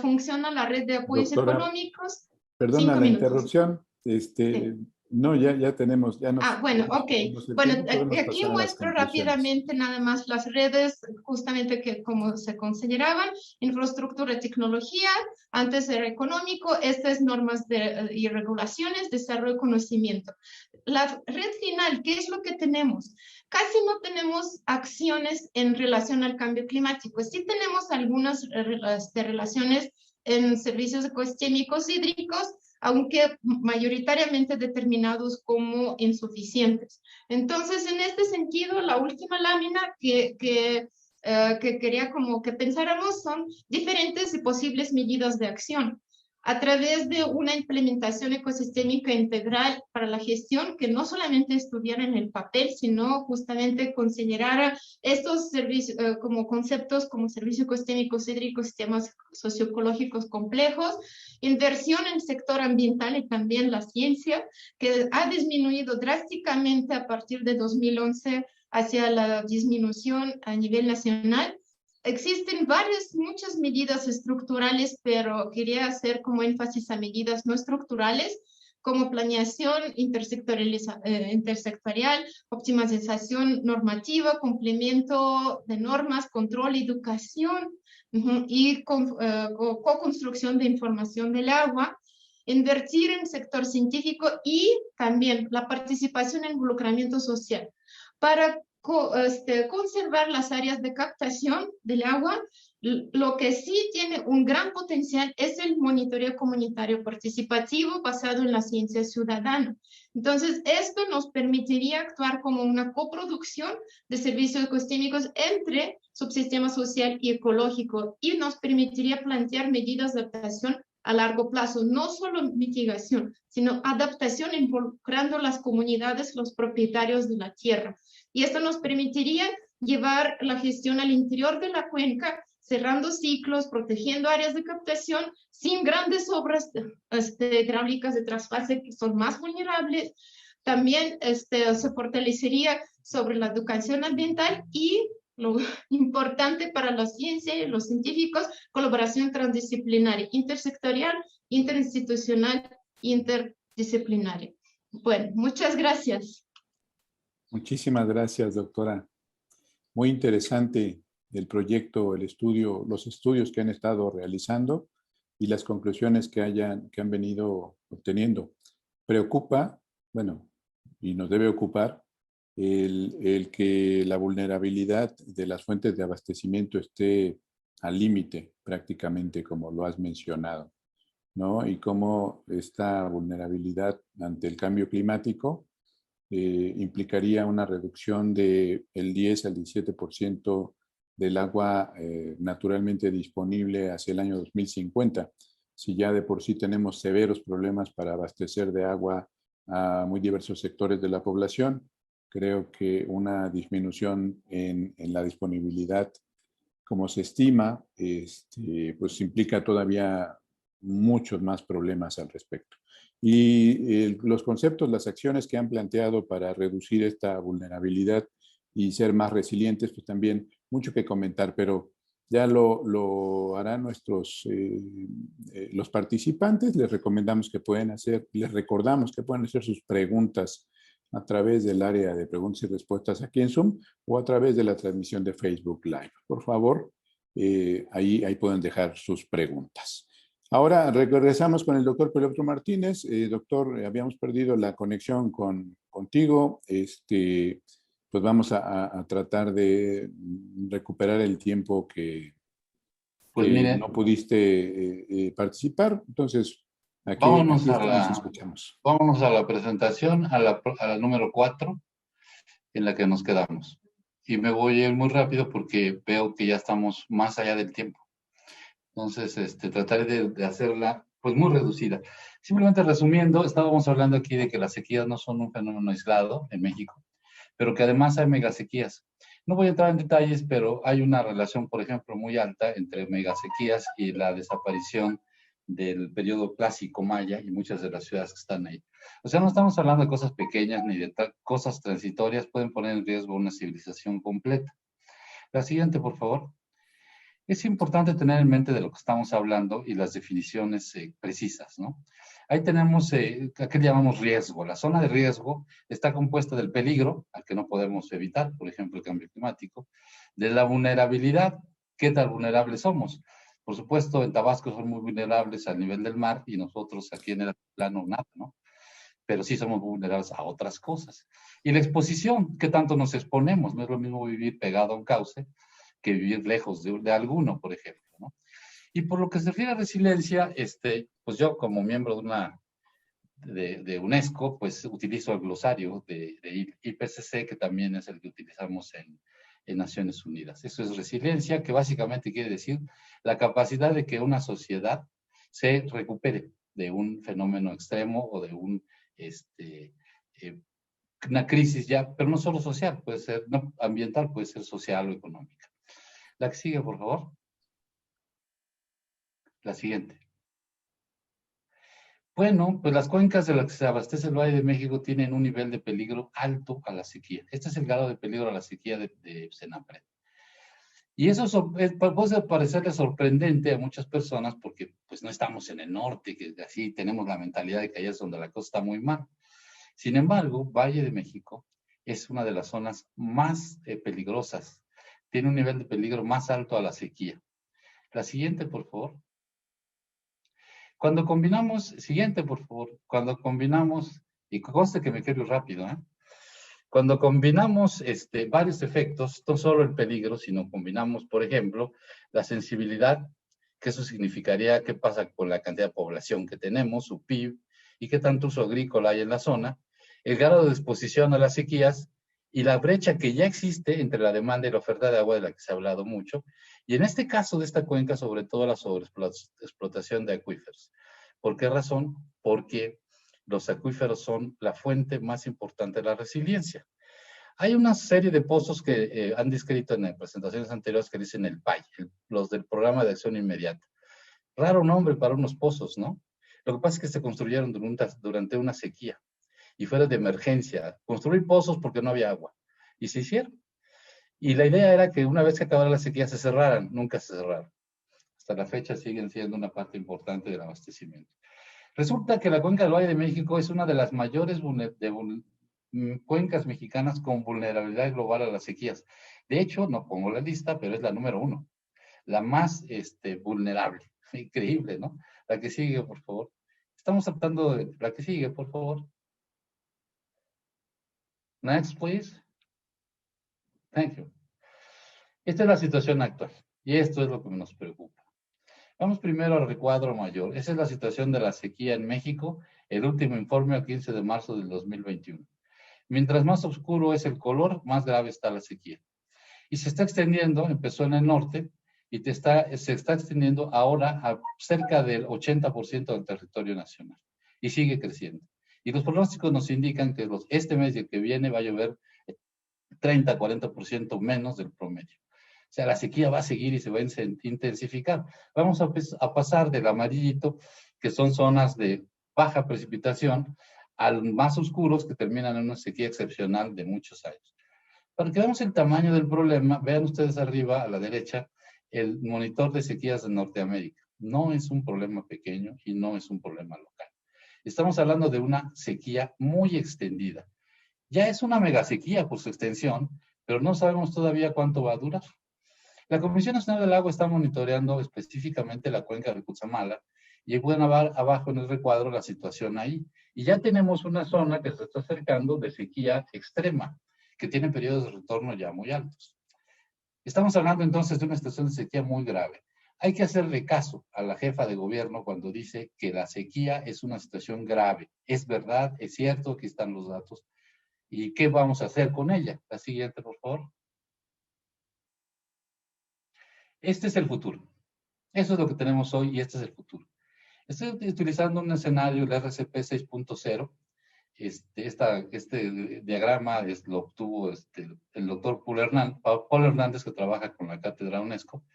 funciona la red de apoyos económicos. Perdona la interrupción. Sí. No, ya tenemos. Bueno, ok. Bueno, aquí muestro rápidamente nada más las redes, justamente que como se consideraban: infraestructura, tecnología, antes era económico, estas normas y regulaciones, desarrollo y conocimiento. La red final, ¿qué es lo que tenemos? casi no tenemos acciones en relación al cambio climático. Sí tenemos algunas relaciones en servicios ecosistémicos hídricos, aunque mayoritariamente determinados como insuficientes. Entonces, en este sentido, la última lámina que quería como que pensáramos son diferentes y posibles medidas de acción a través de una implementación ecosistémica integral para la gestión que no solamente estuviera en el papel, sino justamente considerara estos servicios como conceptos como servicios ecosistémicos hídricos, sistemas socioecológicos complejos, inversión en el sector ambiental y también la ciencia, que ha disminuido drásticamente a partir de 2011 hacia la disminución a nivel nacional. Existen muchas medidas estructurales, pero quería hacer como énfasis a medidas no estructurales, como planeación intersectorial, optimización normativa, cumplimiento de normas, control, educación y co-construcción de información del agua, invertir en el sector científico y también la participación en involucramiento social para conservar las áreas de captación del agua. Lo que sí tiene un gran potencial es el monitoreo comunitario participativo basado en la ciencia ciudadana. Entonces, esto nos permitiría actuar como una coproducción de servicios ecosistémicos entre subsistema social y ecológico y nos permitiría plantear medidas de adaptación a largo plazo, no solo mitigación, sino adaptación involucrando las comunidades, los propietarios de la tierra. Y esto nos permitiría llevar la gestión al interior de la cuenca, cerrando ciclos, protegiendo áreas de captación, sin grandes obras hidráulicas de trasvase que son más vulnerables. También se fortalecería sobre la educación ambiental y lo importante para la ciencia y los científicos, colaboración transdisciplinaria, intersectorial, interinstitucional, interdisciplinaria. Bueno, muchas gracias. Muchísimas gracias, doctora. Muy interesante el proyecto, el estudio, los estudios que han estado realizando y las conclusiones que han venido obteniendo. Preocupa, bueno, y nos debe ocupar el que la vulnerabilidad de las fuentes de abastecimiento esté al límite, prácticamente, como lo has mencionado, ¿no? Y cómo esta vulnerabilidad ante el cambio climático implicaría una reducción del 10 al 17% del agua naturalmente disponible hacia el año 2050. Si ya de por sí tenemos severos problemas para abastecer de agua a muy diversos sectores de la población, creo que una disminución en la disponibilidad, como se estima, pues implica todavía muchos más problemas al respecto. Y los conceptos, las acciones que han planteado para reducir esta vulnerabilidad y ser más resilientes, pues también mucho que comentar, pero ya lo harán los participantes. Les recordamos que pueden hacer sus preguntas a través del área de preguntas y respuestas aquí en Zoom o a través de la transmisión de Facebook Live. Por favor, ahí pueden dejar sus preguntas. Ahora regresamos con el doctor Pelotro Martínez. Doctor, habíamos perdido la conexión contigo. Pues vamos a tratar de recuperar el tiempo que no pudiste participar. Entonces, aquí escuchamos. Vámonos a la presentación, a la número 4, en la que nos quedamos. Y me voy a ir muy rápido porque veo que ya estamos más allá del tiempo. Entonces, trataré de hacerla pues muy reducida. Simplemente resumiendo, estábamos hablando aquí de que las sequías no son un fenómeno aislado en México, pero que además hay megasequías. No voy a entrar en detalles, pero hay una relación, por ejemplo, muy alta entre megasequías y la desaparición del periodo clásico maya y muchas de las ciudades que están ahí. O sea, no estamos hablando de cosas pequeñas ni de cosas transitorias, pueden poner en riesgo una civilización completa. La siguiente, por favor. Es importante tener en mente de lo que estamos hablando y las definiciones precisas, ¿no? Ahí tenemos, ¿a qué llamamos riesgo? La zona de riesgo está compuesta del peligro, al que no podemos evitar, por ejemplo, el cambio climático, de la vulnerabilidad, ¿qué tan vulnerables somos? Por supuesto, en Tabasco son muy vulnerables al nivel del mar y nosotros aquí en el plano nada, ¿no? pero sí somos vulnerables a otras cosas. Y la exposición, ¿qué tanto nos exponemos? No es lo mismo vivir pegado a un cauce que vivir lejos de alguno, por ejemplo, ¿no? Y por lo que se refiere a resiliencia, pues yo como miembro de UNESCO, pues utilizo el glosario de IPCC, que también es el que utilizamos en Naciones Unidas. Eso es resiliencia, que básicamente quiere decir la capacidad de que una sociedad se recupere de un fenómeno extremo o de una crisis ya, pero no solo social, puede ser no ambiental, puede ser social o económica. La que sigue, por favor. La siguiente. Bueno, pues las cuencas de las que se abastece el Valle de México tienen un nivel de peligro alto a la sequía. Este es el grado de peligro a la sequía de Senapred. Y eso puede parecerle sorprendente a muchas personas porque pues no estamos en el norte, que así tenemos la mentalidad de que allá es donde la cosa está muy mal. Sin embargo, Valle de México es una de las zonas más peligrosas. Tiene un nivel de peligro más alto a la sequía. La siguiente, por favor. Cuando combinamos, siguiente, por favor. Cuando combinamos, y conste que me quiero ir rápido, ¿eh? Cuando combinamos varios efectos, no solo el peligro, sino combinamos, por ejemplo, la sensibilidad, que eso significaría qué pasa con la cantidad de población que tenemos, su PIB, y qué tanto uso agrícola hay en la zona, el grado de exposición a las sequías y la brecha que ya existe entre la demanda y la oferta de agua de la que se ha hablado mucho, y en este caso de esta cuenca, sobre todo la sobreexplotación de acuíferos. ¿Por qué razón? Porque los acuíferos son la fuente más importante de la resiliencia. Hay una serie de pozos que han descrito en presentaciones anteriores que dicen el PAI, los del Programa de Acción Inmediata. Raro nombre para unos pozos, ¿no? Lo que pasa es que se construyeron durante una sequía y fuera de emergencia. Construir pozos porque no había agua. Y se hicieron. Y la idea era que una vez que acabara la sequía se cerraran. Nunca se cerraron. Hasta la fecha siguen siendo una parte importante del abastecimiento. Resulta que la cuenca del Valle de México es una de las mayores cuencas mexicanas con vulnerabilidad global a las sequías. De hecho, no pongo la lista, pero es la número 1. La más vulnerable. Increíble, ¿no? La que sigue, por favor. Estamos tratando de... La que sigue, por favor. Next, please. Thank you. Esta es la situación actual. Y esto es lo que nos preocupa. Vamos primero al recuadro mayor. Esa es la situación de la sequía en México, el último informe al 15 de marzo del 2021. Mientras más oscuro es el color, más grave está la sequía. Y se está extendiendo, empezó en el norte, y se está extendiendo ahora a cerca del 80% del territorio nacional. Y sigue creciendo. Y los pronósticos nos indican que este mes y el que viene va a llover 30-40% menos del promedio. O sea, la sequía va a seguir y se va a intensificar. Vamos a pasar del amarillito, que son zonas de baja precipitación, al más oscuros, que terminan en una sequía excepcional de muchos años. Para que veamos el tamaño del problema, vean ustedes arriba, a la derecha, el monitor de sequías de Norteamérica. No es un problema pequeño y no es un problema local. Estamos hablando de una sequía muy extendida. Ya es una megasequía por su extensión, pero no sabemos todavía cuánto va a durar. La Comisión Nacional del Agua está monitoreando específicamente la cuenca de Cutzamala y pueden ver abajo en el recuadro la situación ahí. Y ya tenemos una zona que se está acercando de sequía extrema, que tiene periodos de retorno ya muy altos. Estamos hablando entonces de una situación de sequía muy grave. Hay que hacerle caso a la jefa de gobierno cuando dice que la sequía es una situación grave. Es verdad, es cierto, aquí están los datos. ¿Y qué vamos a hacer con ella? La siguiente, por favor. Este es el futuro. Eso es lo que tenemos hoy y este es el futuro. Estoy utilizando un escenario, el RCP 6.0. Este diagrama lo obtuvo el doctor Paul Hernández, que trabaja con la Cátedra UNESCO.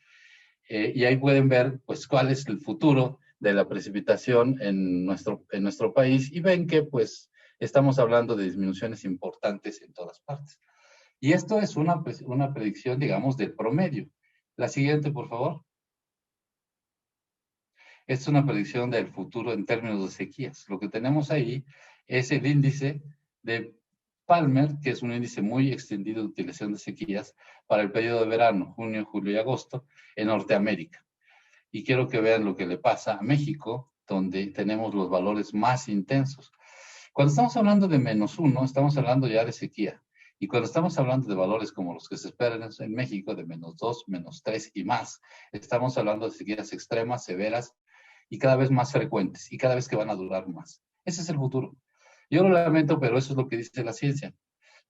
Y ahí pueden ver pues, cuál es el futuro de la precipitación en nuestro país y ven que pues, estamos hablando de disminuciones importantes en todas partes. Y esto es una predicción, digamos, del promedio. La siguiente, por favor. Esta es una predicción del futuro en términos de sequías. Lo que tenemos ahí es el índice de Palmer, que es un índice muy extendido de utilización de sequías para el periodo de verano, junio, julio y agosto, en Norteamérica. Y quiero que vean lo que le pasa a México, donde tenemos los valores más intensos. Cuando estamos hablando de -1, estamos hablando ya de sequía. Y cuando estamos hablando de valores como los que se esperan en México, de -2, -3 y más, estamos hablando de sequías extremas, severas y cada vez más frecuentes y cada vez que van a durar más. Ese es el futuro. Yo lo lamento, pero eso es lo que dice la ciencia.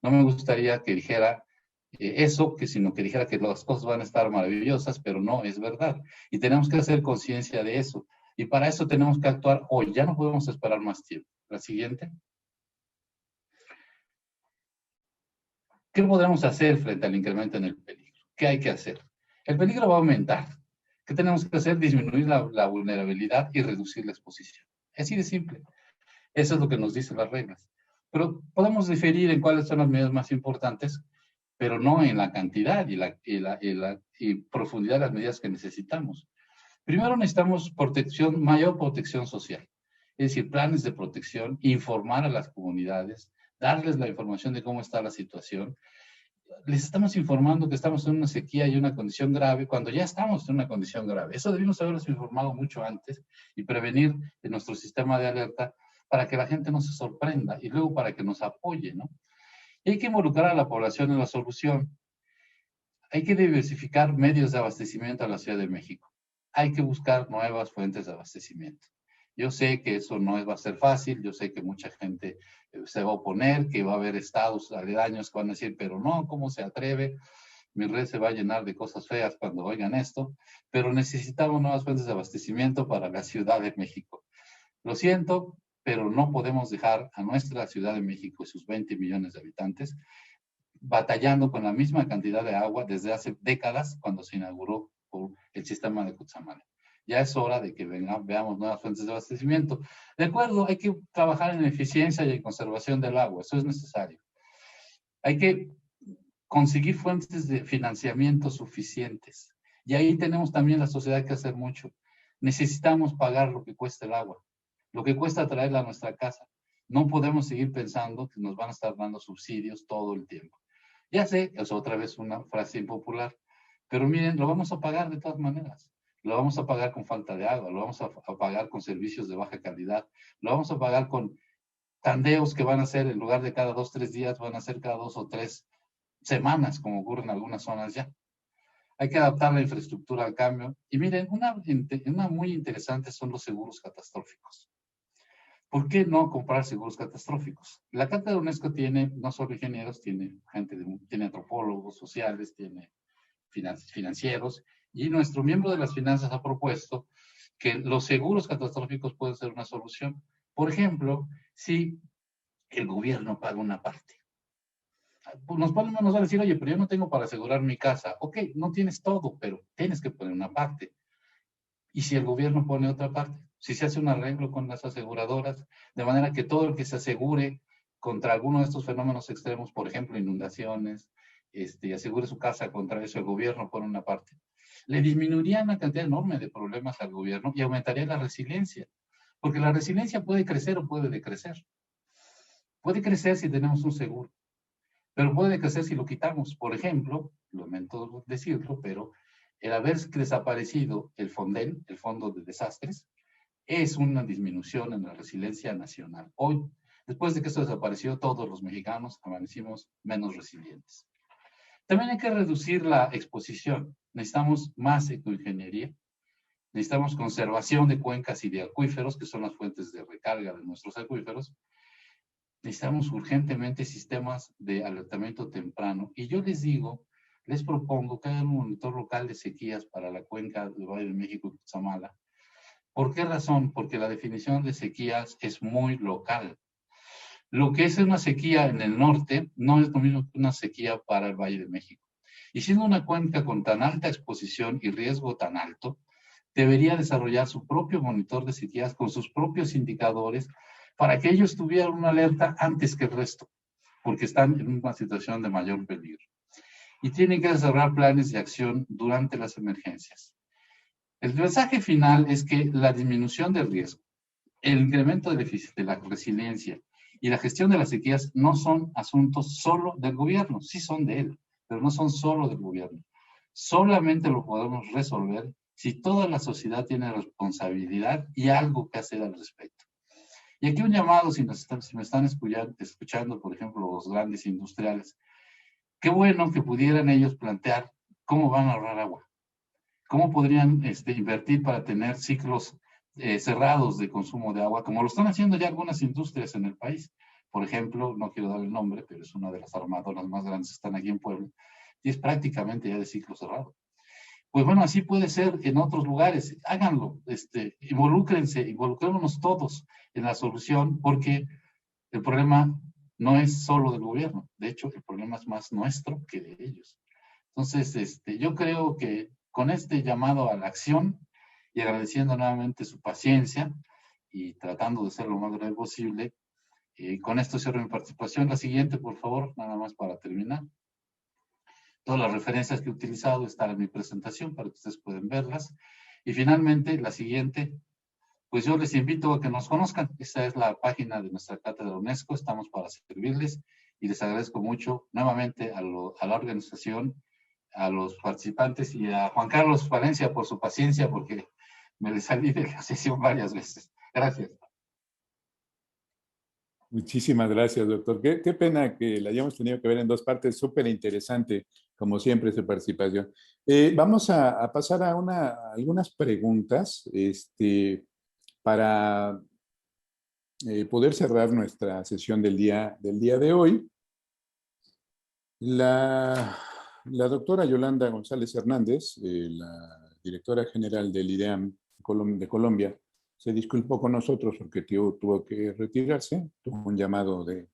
No me gustaría que dijera eso, sino que dijera que las cosas van a estar maravillosas, pero no es verdad. Y tenemos que hacer conciencia de eso. Y para eso tenemos que actuar hoy. Ya no podemos esperar más tiempo. La siguiente. ¿Qué podemos hacer frente al incremento en el peligro? ¿Qué hay que hacer? El peligro va a aumentar. ¿Qué tenemos que hacer? Disminuir la vulnerabilidad y reducir la exposición. Así de simple. Eso es lo que nos dicen las reglas. Pero podemos diferir en cuáles son las medidas más importantes, pero no en la cantidad y profundidad de las medidas que necesitamos. Primero necesitamos mayor protección social. Es decir, planes de protección, informar a las comunidades, darles la información de cómo está la situación. Les estamos informando que estamos en una sequía y una condición grave cuando ya estamos en una condición grave. Eso debimos haberlos informado mucho antes y prevenir en nuestro sistema de alerta para que la gente no se sorprenda y luego para que nos apoye, ¿no? Y hay que involucrar a la población en la solución. Hay que diversificar medios de abastecimiento a la Ciudad de México. Hay que buscar nuevas fuentes de abastecimiento. Yo sé que eso no va a ser fácil, yo sé que mucha gente se va a oponer, que va a haber estados aledaños que van a decir, pero no, ¿cómo se atreve? Mi red se va a llenar de cosas feas cuando oigan esto, pero necesitamos nuevas fuentes de abastecimiento para la Ciudad de México. Lo siento, pero no podemos dejar a nuestra Ciudad de México y sus 20 millones de habitantes batallando con la misma cantidad de agua desde hace décadas cuando se inauguró el sistema de Cutzamala. Ya es hora de que veamos nuevas fuentes de abastecimiento. De acuerdo, hay que trabajar en eficiencia y en conservación del agua, eso es necesario. Hay que conseguir fuentes de financiamiento suficientes. Y ahí tenemos también la sociedad que hacer mucho. Necesitamos pagar lo que cuesta el agua, lo que cuesta traerla a nuestra casa. No podemos seguir pensando que nos van a estar dando subsidios todo el tiempo. Ya sé, es otra vez una frase impopular, pero miren, lo vamos a pagar de todas maneras. Lo vamos a pagar con falta de agua, lo vamos a pagar con servicios de baja calidad, lo vamos a pagar con tandeos que van a ser, en lugar de cada 2 o 3 días, van a ser cada 2 o 3 semanas, como ocurre en algunas zonas ya. Hay que adaptar la infraestructura al cambio. Y miren, una muy interesante son los seguros catastróficos. ¿Por qué no comprar seguros catastróficos? La Cátedra UNESCO tiene no solo ingenieros, tiene antropólogos sociales, tiene financieros, y nuestro miembro de las finanzas ha propuesto que los seguros catastróficos pueden ser una solución. Por ejemplo, si el gobierno paga una parte. Nos van a decir, oye, pero yo no tengo para asegurar mi casa. Ok, no tienes todo, pero tienes que poner una parte. ¿Y si el gobierno pone otra parte? Si se hace un arreglo con las aseguradoras, de manera que todo el que se asegure contra alguno de estos fenómenos extremos, por ejemplo, inundaciones, y asegure su casa contra eso, el gobierno pone una parte, le disminuiría una cantidad enorme de problemas al gobierno y aumentaría la resiliencia. Porque la resiliencia puede crecer o puede decrecer. Puede crecer si tenemos un seguro, pero puede decrecer si lo quitamos. Por ejemplo, lamento decirlo, pero el haber desaparecido el FONDEN, el Fondo de Desastres, es una disminución en la resiliencia nacional. Hoy, después de que esto desapareció, todos los mexicanos amanecimos menos resilientes. También hay que reducir la exposición. Necesitamos más ecoingeniería. Necesitamos conservación de cuencas y de acuíferos, que son las fuentes de recarga de nuestros acuíferos. Necesitamos urgentemente sistemas de alertamiento temprano. Y yo les propongo que hagan un monitor local de sequías para la cuenca del Valle de México y Cutzamala. ¿Por qué razón? Porque la definición de sequías es muy local. Lo que es una sequía en el norte no es lo mismo que una sequía para el Valle de México. Y siendo una cuenca con tan alta exposición y riesgo tan alto, debería desarrollar su propio monitor de sequías con sus propios indicadores para que ellos tuvieran una alerta antes que el resto, porque están en una situación de mayor peligro. Y tienen que desarrollar planes de acción durante las emergencias. El mensaje final es que la disminución del riesgo, el incremento de la resiliencia y la gestión de las sequías no son asuntos solo del gobierno, sí son de él, pero no son solo del gobierno. Solamente lo podemos resolver si toda la sociedad tiene responsabilidad y algo que hacer al respecto. Y aquí un llamado, si me están escuchando, por ejemplo, los grandes industriales, qué bueno que pudieran ellos plantear cómo van a ahorrar agua, cómo podrían invertir para tener ciclos cerrados de consumo de agua, como lo están haciendo ya algunas industrias en el país. Por ejemplo, no quiero dar el nombre, pero es una de las armadoras más grandes que están aquí en Puebla, y es prácticamente ya de ciclo cerrado. Pues bueno, así puede ser en otros lugares. Háganlo, involucrémonos todos en la solución, porque el problema no es solo del gobierno. De hecho, el problema es más nuestro que de ellos. Entonces, yo creo que con este llamado a la acción y agradeciendo nuevamente su paciencia y tratando de ser lo más breve posible, con esto cierro mi participación. La siguiente, por favor, nada más para terminar. Todas las referencias que he utilizado están en mi presentación para que ustedes puedan verlas. Y finalmente, la siguiente, pues yo les invito a que nos conozcan. Esta es la página de nuestra cátedra UNESCO. Estamos para servirles y les agradezco mucho nuevamente a la organización, a los participantes y a Juan Carlos Valencia por su paciencia, porque me le salí de la sesión varias veces. Gracias. Muchísimas gracias, doctor. Qué pena que la hayamos tenido que ver en dos partes. Súper interesante, como siempre, su participación. Vamos a pasar a algunas preguntas para poder cerrar nuestra sesión del día de hoy. La doctora Yolanda González Hernández, la directora general del IDEAM de Colombia, se disculpó con nosotros porque tuvo que retirarse, tuvo un llamado de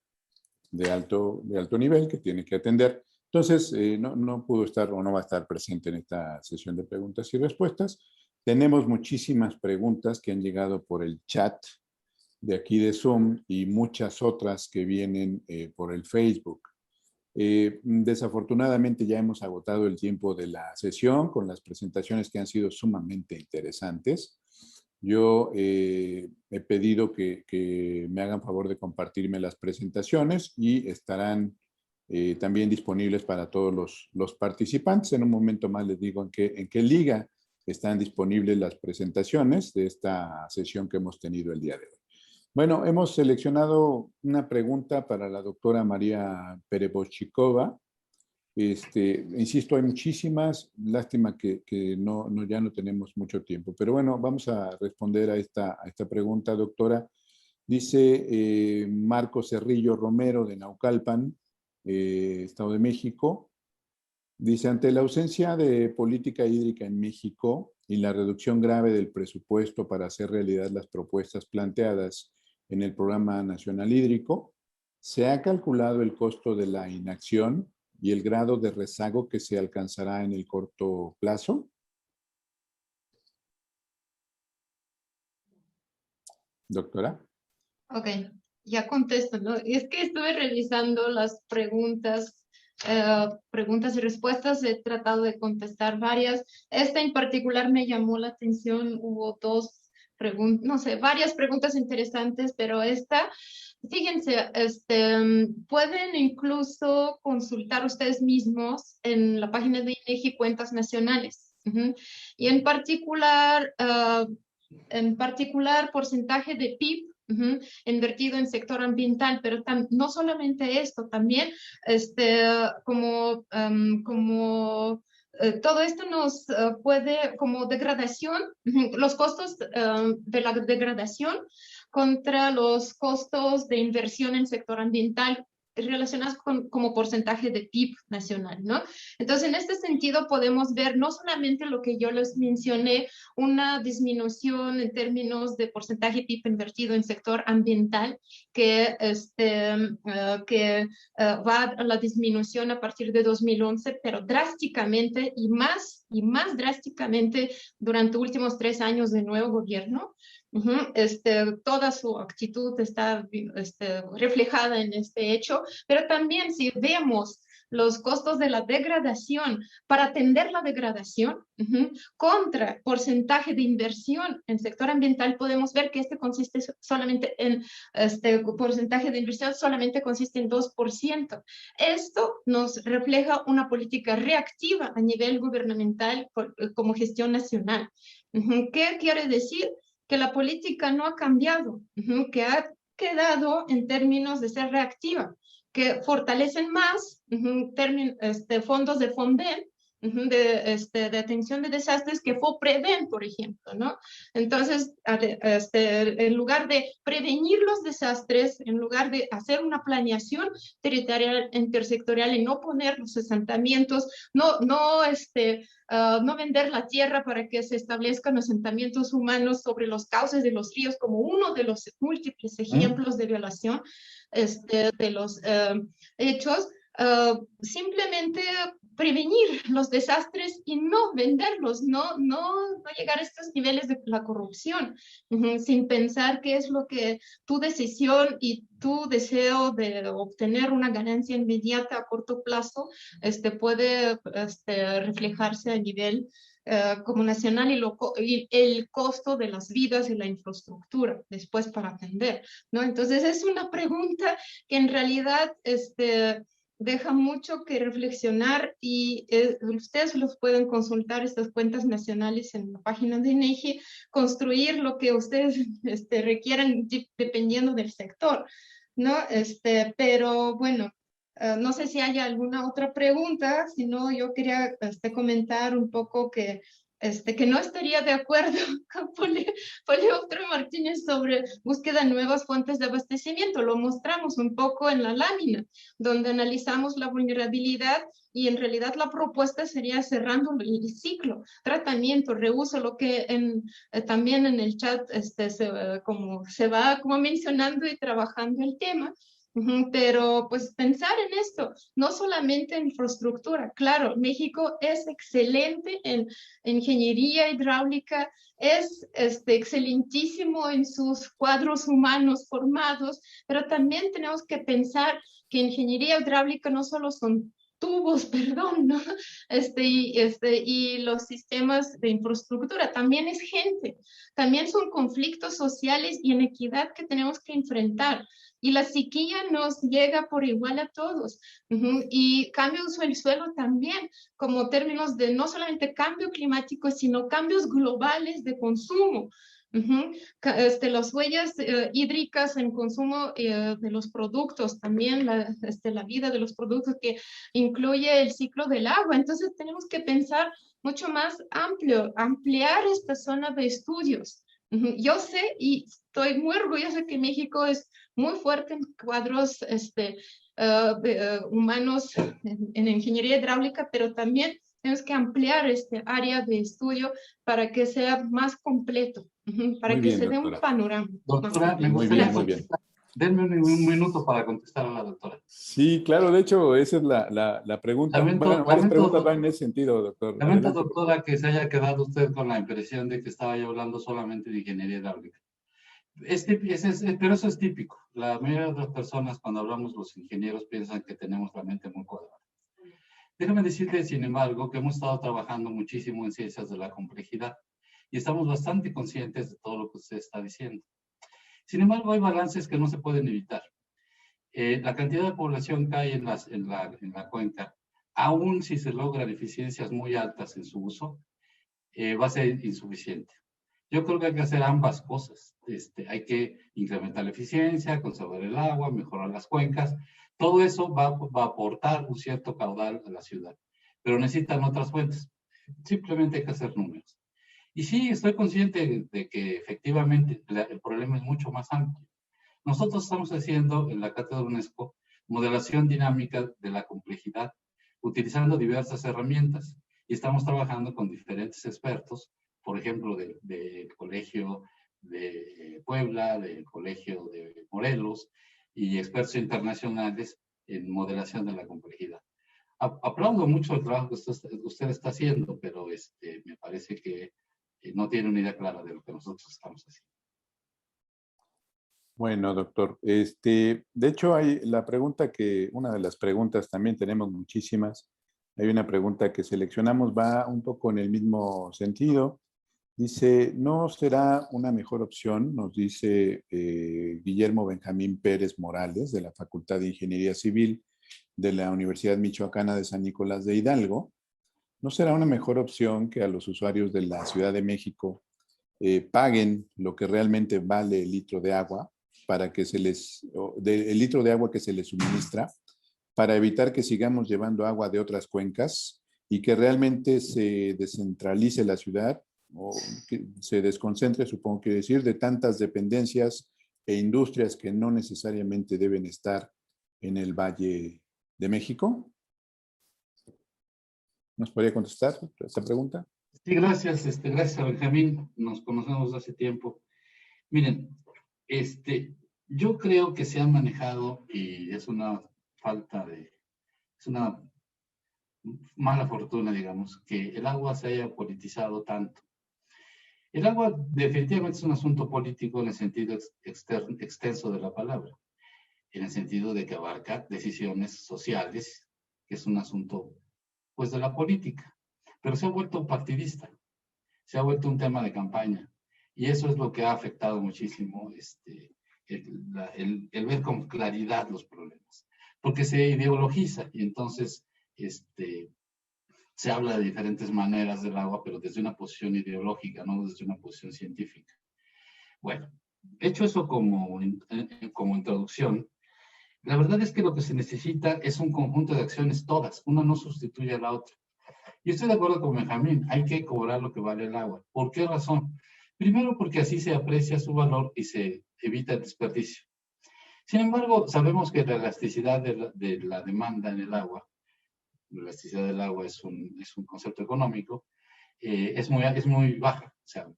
alto nivel que tiene que atender. Entonces, no pudo estar o no va a estar presente en esta sesión de preguntas y respuestas. Tenemos muchísimas preguntas que han llegado por el chat de aquí de Zoom y muchas otras que vienen por el Facebook. Desafortunadamente ya hemos agotado el tiempo de la sesión con las presentaciones que han sido sumamente interesantes. Yo he pedido que me hagan favor de compartirme las presentaciones y estarán también disponibles para todos los participantes. En un momento más les digo en qué liga están disponibles las presentaciones de esta sesión que hemos tenido el día de hoy. Bueno, hemos seleccionado una pregunta para la doctora María Pereboschikova. Insisto, hay muchísimas. Lástima que ya no tenemos mucho tiempo. Pero bueno, vamos a responder a esta pregunta, doctora. Dice Marco Cerrillo Romero de Naucalpan, Estado de México. Dice, ante la ausencia de política hídrica en México y la reducción grave del presupuesto para hacer realidad las propuestas planteadas en el Programa Nacional Hídrico, ¿se ha calculado el costo de la inacción y el grado de rezago que se alcanzará en el corto plazo? Doctora. Ok, ya contesto, ¿no? Es que estuve revisando las preguntas y respuestas, he tratado de contestar varias. Esta en particular me llamó la atención, hubo varias preguntas interesantes, pero esta, fíjense, pueden incluso consultar ustedes mismos en la página de INEGI Cuentas Nacionales. Y en particular, porcentaje de PIB invertido en sector ambiental, pero no solamente esto, también todo esto nos puede, como degradación, los costos de la degradación contra los costos de inversión en sector ambiental relacionados como porcentaje de PIB nacional, ¿no? Entonces, en este sentido podemos ver no solamente lo que yo les mencioné, una disminución en términos de porcentaje PIB invertido en sector ambiental, que va a la disminución a partir de 2011, pero drásticamente y más drásticamente durante los últimos 3 años de nuevo gobierno. Toda su actitud está reflejada en este hecho, pero también si vemos los costos de la degradación, para atender la degradación, contra porcentaje de inversión en sector ambiental, podemos ver que consiste solamente en, porcentaje de inversión solamente consiste en 2%. Esto nos refleja una política reactiva a nivel gubernamental como gestión nacional. ¿Qué quiere decir? que la política no ha cambiado, que ha quedado en términos de ser reactiva, que fortalecen más fondos de FONDEN, de atención de desastres, que FOPREVEN, por ejemplo, ¿no? Entonces, en lugar de prevenir los desastres, en lugar de hacer una planeación territorial, intersectorial, y no poner los asentamientos, no vender la tierra para que se establezcan asentamientos humanos sobre los cauces de los ríos como uno de los múltiples ejemplos de violación de los hechos, simplemente prevenir los desastres y no venderlos, no llegar a estos niveles de la corrupción, sin pensar qué es lo que tu decisión y tu deseo de obtener una ganancia inmediata a corto plazo puede reflejarse a nivel como nacional, y el costo de las vidas y la infraestructura después para atender, ¿no? Entonces es una pregunta que en realidad deja mucho que reflexionar, y ustedes los pueden consultar, estas cuentas nacionales en la página de INEGI, construir lo que ustedes requieran dependiendo del sector, ¿no? Pero bueno, no sé si haya alguna otra pregunta. Si no, yo quería comentar un poco que no estaría de acuerdo con Polióptero Martínez sobre búsqueda de nuevas fuentes de abastecimiento. Lo mostramos un poco en la lámina, donde analizamos la vulnerabilidad, y en realidad la propuesta sería cerrando el ciclo, tratamiento, reuso, lo que también en el chat como se va como mencionando y trabajando el tema. Pero pues pensar en esto, no solamente en infraestructura. Claro, México es excelente en ingeniería hidráulica, es excelentísimo en sus cuadros humanos formados, pero también tenemos que pensar que ingeniería hidráulica no solo son tubos, perdón, ¿no? Y los sistemas de infraestructura, también es gente, también son conflictos sociales y inequidad que tenemos que enfrentar. Y la sequía nos llega por igual a todos. Y cambio del suelo también, como términos de no solamente cambio climático, sino cambios globales de consumo. Las huellas hídricas en consumo de los productos, también la vida de los productos, que incluye el ciclo del agua. Entonces tenemos que pensar mucho más amplio, ampliar esta zona de estudios. Yo sé y estoy muy orgullosa que México es muy fuerte en cuadros humanos en ingeniería hidráulica, pero también tenemos que ampliar este área de estudio para que sea más completo, para Muy que bien, se dé doctora. un panorama. Doctora, me Muy gustaría bien, muy bien. contestar. Denme un minuto para contestar a la doctora. Sí, claro, de hecho, esa es la pregunta. Bueno, varias preguntas van en ese sentido, doctor. Lamento, Adelante. doctora, que se haya quedado usted con la impresión de que estaba yo hablando solamente de ingeniería hidráulica. Pero eso es típico. La mayoría de las personas, cuando hablamos los ingenieros, piensan que tenemos la mente muy cuadrada. Déjame decirle, sin embargo, que hemos estado trabajando muchísimo en ciencias de la complejidad y estamos bastante conscientes de todo lo que usted está diciendo. Sin embargo, hay balances que no se pueden evitar. La cantidad de población que hay en la cuenca, aun si se logran eficiencias muy altas en su uso, va a ser insuficiente. Yo creo que hay que hacer ambas cosas. Hay que incrementar la eficiencia, conservar el agua, mejorar las cuencas. Todo eso va a aportar un cierto caudal a la ciudad. Pero necesitan otras fuentes. Simplemente hay que hacer números. Y sí, estoy consciente de que efectivamente el problema es mucho más amplio. Nosotros estamos haciendo en la Cátedra UNESCO modelación dinámica de la complejidad, utilizando diversas herramientas. Y estamos trabajando con diferentes expertos, por ejemplo, del Colegio de Puebla, del Colegio de Morelos, y expertos internacionales en modelación de la complejidad. Aplaudo mucho el trabajo que usted está haciendo, pero me parece que no tiene una idea clara de lo que nosotros estamos haciendo. Bueno, doctor, de hecho hay una de las preguntas, también tenemos muchísimas. Hay una pregunta que seleccionamos, va un poco en el mismo sentido. Dice, ¿no será una mejor opción? Nos dice Guillermo Benjamín Pérez Morales, de la Facultad de Ingeniería Civil de la Universidad Michoacana de San Nicolás de Hidalgo. ¿No será una mejor opción que a los usuarios de la Ciudad de México paguen lo que realmente vale el litro de agua para que el litro de agua que se les suministra, para evitar que sigamos llevando agua de otras cuencas y que realmente se descentralice la ciudad o que se desconcentre, supongo que decir, de tantas dependencias e industrias que no necesariamente deben estar en el Valle de México. ¿Nos podría contestar esta pregunta? Sí, gracias, gracias a Benjamín, nos conocemos hace tiempo. Miren, yo creo que se han manejado, y es una es una mala fortuna, digamos, que el agua se haya politizado tanto. El agua definitivamente es un asunto político en el sentido extenso de la palabra, en el sentido de que abarca decisiones sociales, que es un asunto, pues, de la política, pero se ha vuelto partidista, se ha vuelto un tema de campaña, y eso es lo que ha afectado muchísimo el ver con claridad los problemas, porque se ideologiza, y entonces se habla de diferentes maneras del agua, pero desde una posición ideológica, no desde una posición científica. Bueno, hecho eso como introducción, la verdad es que lo que se necesita es un conjunto de acciones todas, una no sustituye a la otra. Y estoy de acuerdo con Benjamín, hay que cobrar lo que vale el agua. ¿Por qué razón? Primero, porque así se aprecia su valor y se evita el desperdicio. Sin embargo, sabemos que la elasticidad de la demanda en el agua, la elasticidad del agua es un concepto económico, es muy baja. O sea,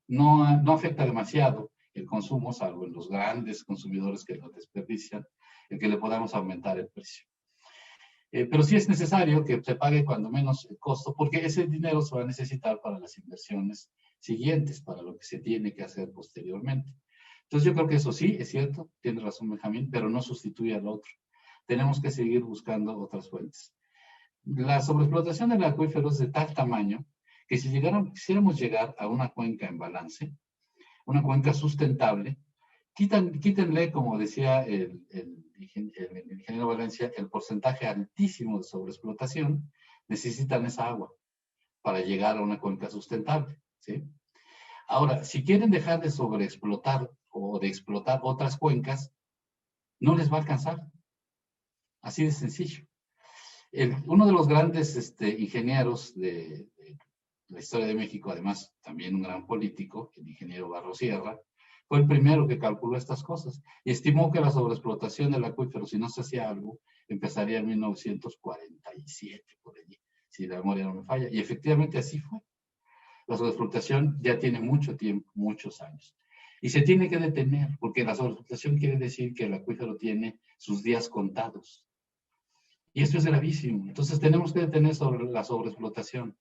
no afecta demasiado el consumo, salvo en los grandes consumidores que lo desperdician, en que le podamos aumentar el precio. Pero sí es necesario que se pague cuando menos el costo, porque ese dinero se va a necesitar para las inversiones siguientes, para lo que se tiene que hacer posteriormente. Entonces yo creo que eso sí, es cierto, tiene razón Benjamín, pero no sustituye al otro. Tenemos que seguir buscando otras fuentes. La sobreexplotación del acuífero es de tal tamaño que si quisiéramos llegar a una cuenca en balance, una cuenca sustentable, quítenle, como decía el ingeniero Valencia, el porcentaje altísimo de sobreexplotación, necesitan esa agua para llegar a una cuenca sustentable, ¿sí? Ahora, si quieren dejar de sobreexplotar o de explotar otras cuencas, no les va a alcanzar. Así de sencillo. Uno de los grandes ingenieros de la historia de México, además también un gran político, el ingeniero Barros Sierra, fue el primero que calculó estas cosas y estimó que la sobreexplotación del acuífero, si no se hacía algo, empezaría en 1947, por allí, si la memoria no me falla. Y efectivamente así fue. La sobreexplotación ya tiene mucho tiempo, muchos años. Y se tiene que detener, porque la sobreexplotación quiere decir que el acuífero tiene sus días contados. Y esto es gravísimo. Entonces tenemos que detener la sobreexplotación.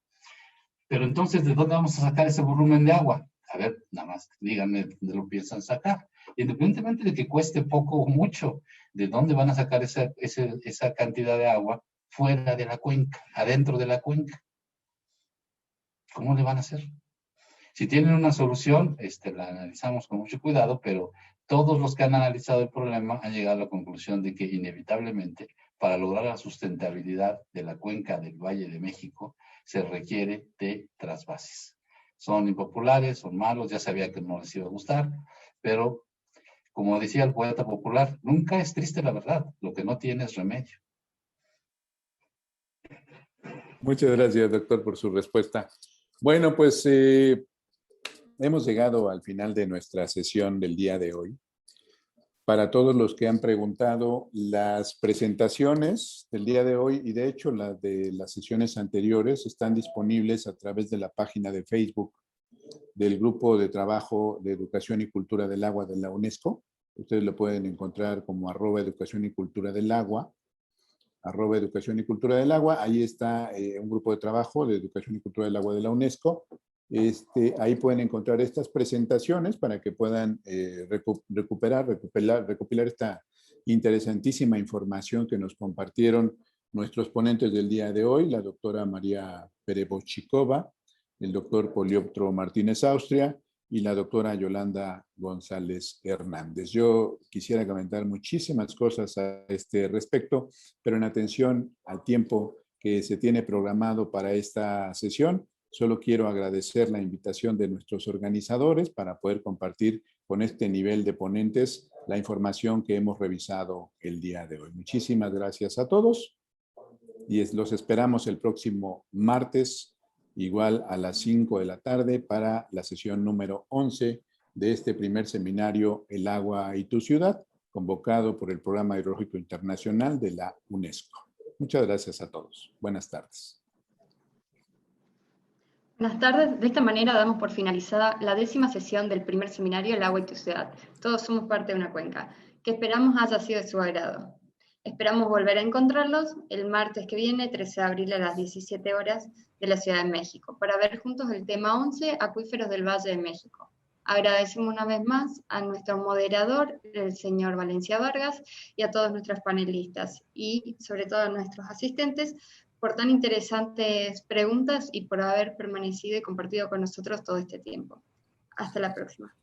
Pero entonces, ¿de dónde vamos a sacar ese volumen de agua? A ver, nada más díganme de dónde lo piensan sacar. Independientemente de que cueste poco o mucho, ¿de dónde van a sacar esa cantidad de agua fuera de la cuenca, adentro de la cuenca? ¿Cómo le van a hacer? Si tienen una solución, la analizamos con mucho cuidado, pero todos los que han analizado el problema han llegado a la conclusión de que inevitablemente, para lograr la sustentabilidad de la cuenca del Valle de México, se requiere de trasvases. Son impopulares, son malos, ya sabía que no les iba a gustar, pero como decía el poeta popular, nunca es triste la verdad, lo que no tiene es remedio. Muchas gracias, doctor, por su respuesta. Bueno, pues hemos llegado al final de nuestra sesión del día de hoy. Para todos los que han preguntado, las presentaciones del día de hoy y de hecho las de las sesiones anteriores están disponibles a través de la página de Facebook del Grupo de Trabajo de Educación y Cultura del Agua de la UNESCO. Ustedes lo pueden encontrar como @Educación y Cultura del Agua, @Educación y Cultura del Agua. Ahí está un grupo de trabajo de Educación y Cultura del Agua de la UNESCO. Ahí pueden encontrar estas presentaciones para que puedan recopilar esta interesantísima información que nos compartieron nuestros ponentes del día de hoy, la doctora María Perebochikova, el doctor Polioptro Martínez Austria y la doctora Yolanda González Hernández. Yo quisiera comentar muchísimas cosas a este respecto, pero en atención al tiempo que se tiene programado para esta sesión, Solo quiero agradecer la invitación de nuestros organizadores para poder compartir con este nivel de ponentes la información que hemos revisado el día de hoy. Muchísimas gracias a todos y los esperamos el próximo martes, igual a las 5 de la tarde, para la sesión número 11 de este primer seminario El agua y tu ciudad, convocado por el Programa Hidrológico Internacional de la UNESCO. Muchas gracias a todos. Buenas tardes. Buenas tardes. De esta manera damos por finalizada la 10ª sesión del primer seminario El agua y tu ciudad. Todos somos parte de una cuenca, que esperamos haya sido de su agrado. Esperamos volver a encontrarlos el martes que viene, 13 de abril a las 17 horas de la Ciudad de México, para ver juntos el tema 11, Acuíferos del Valle de México. Agradecemos una vez más a nuestro moderador, el señor Valencia Vargas, y a todos nuestros panelistas, y sobre todo a nuestros asistentes, por tan interesantes preguntas y por haber permanecido y compartido con nosotros todo este tiempo. Hasta la próxima.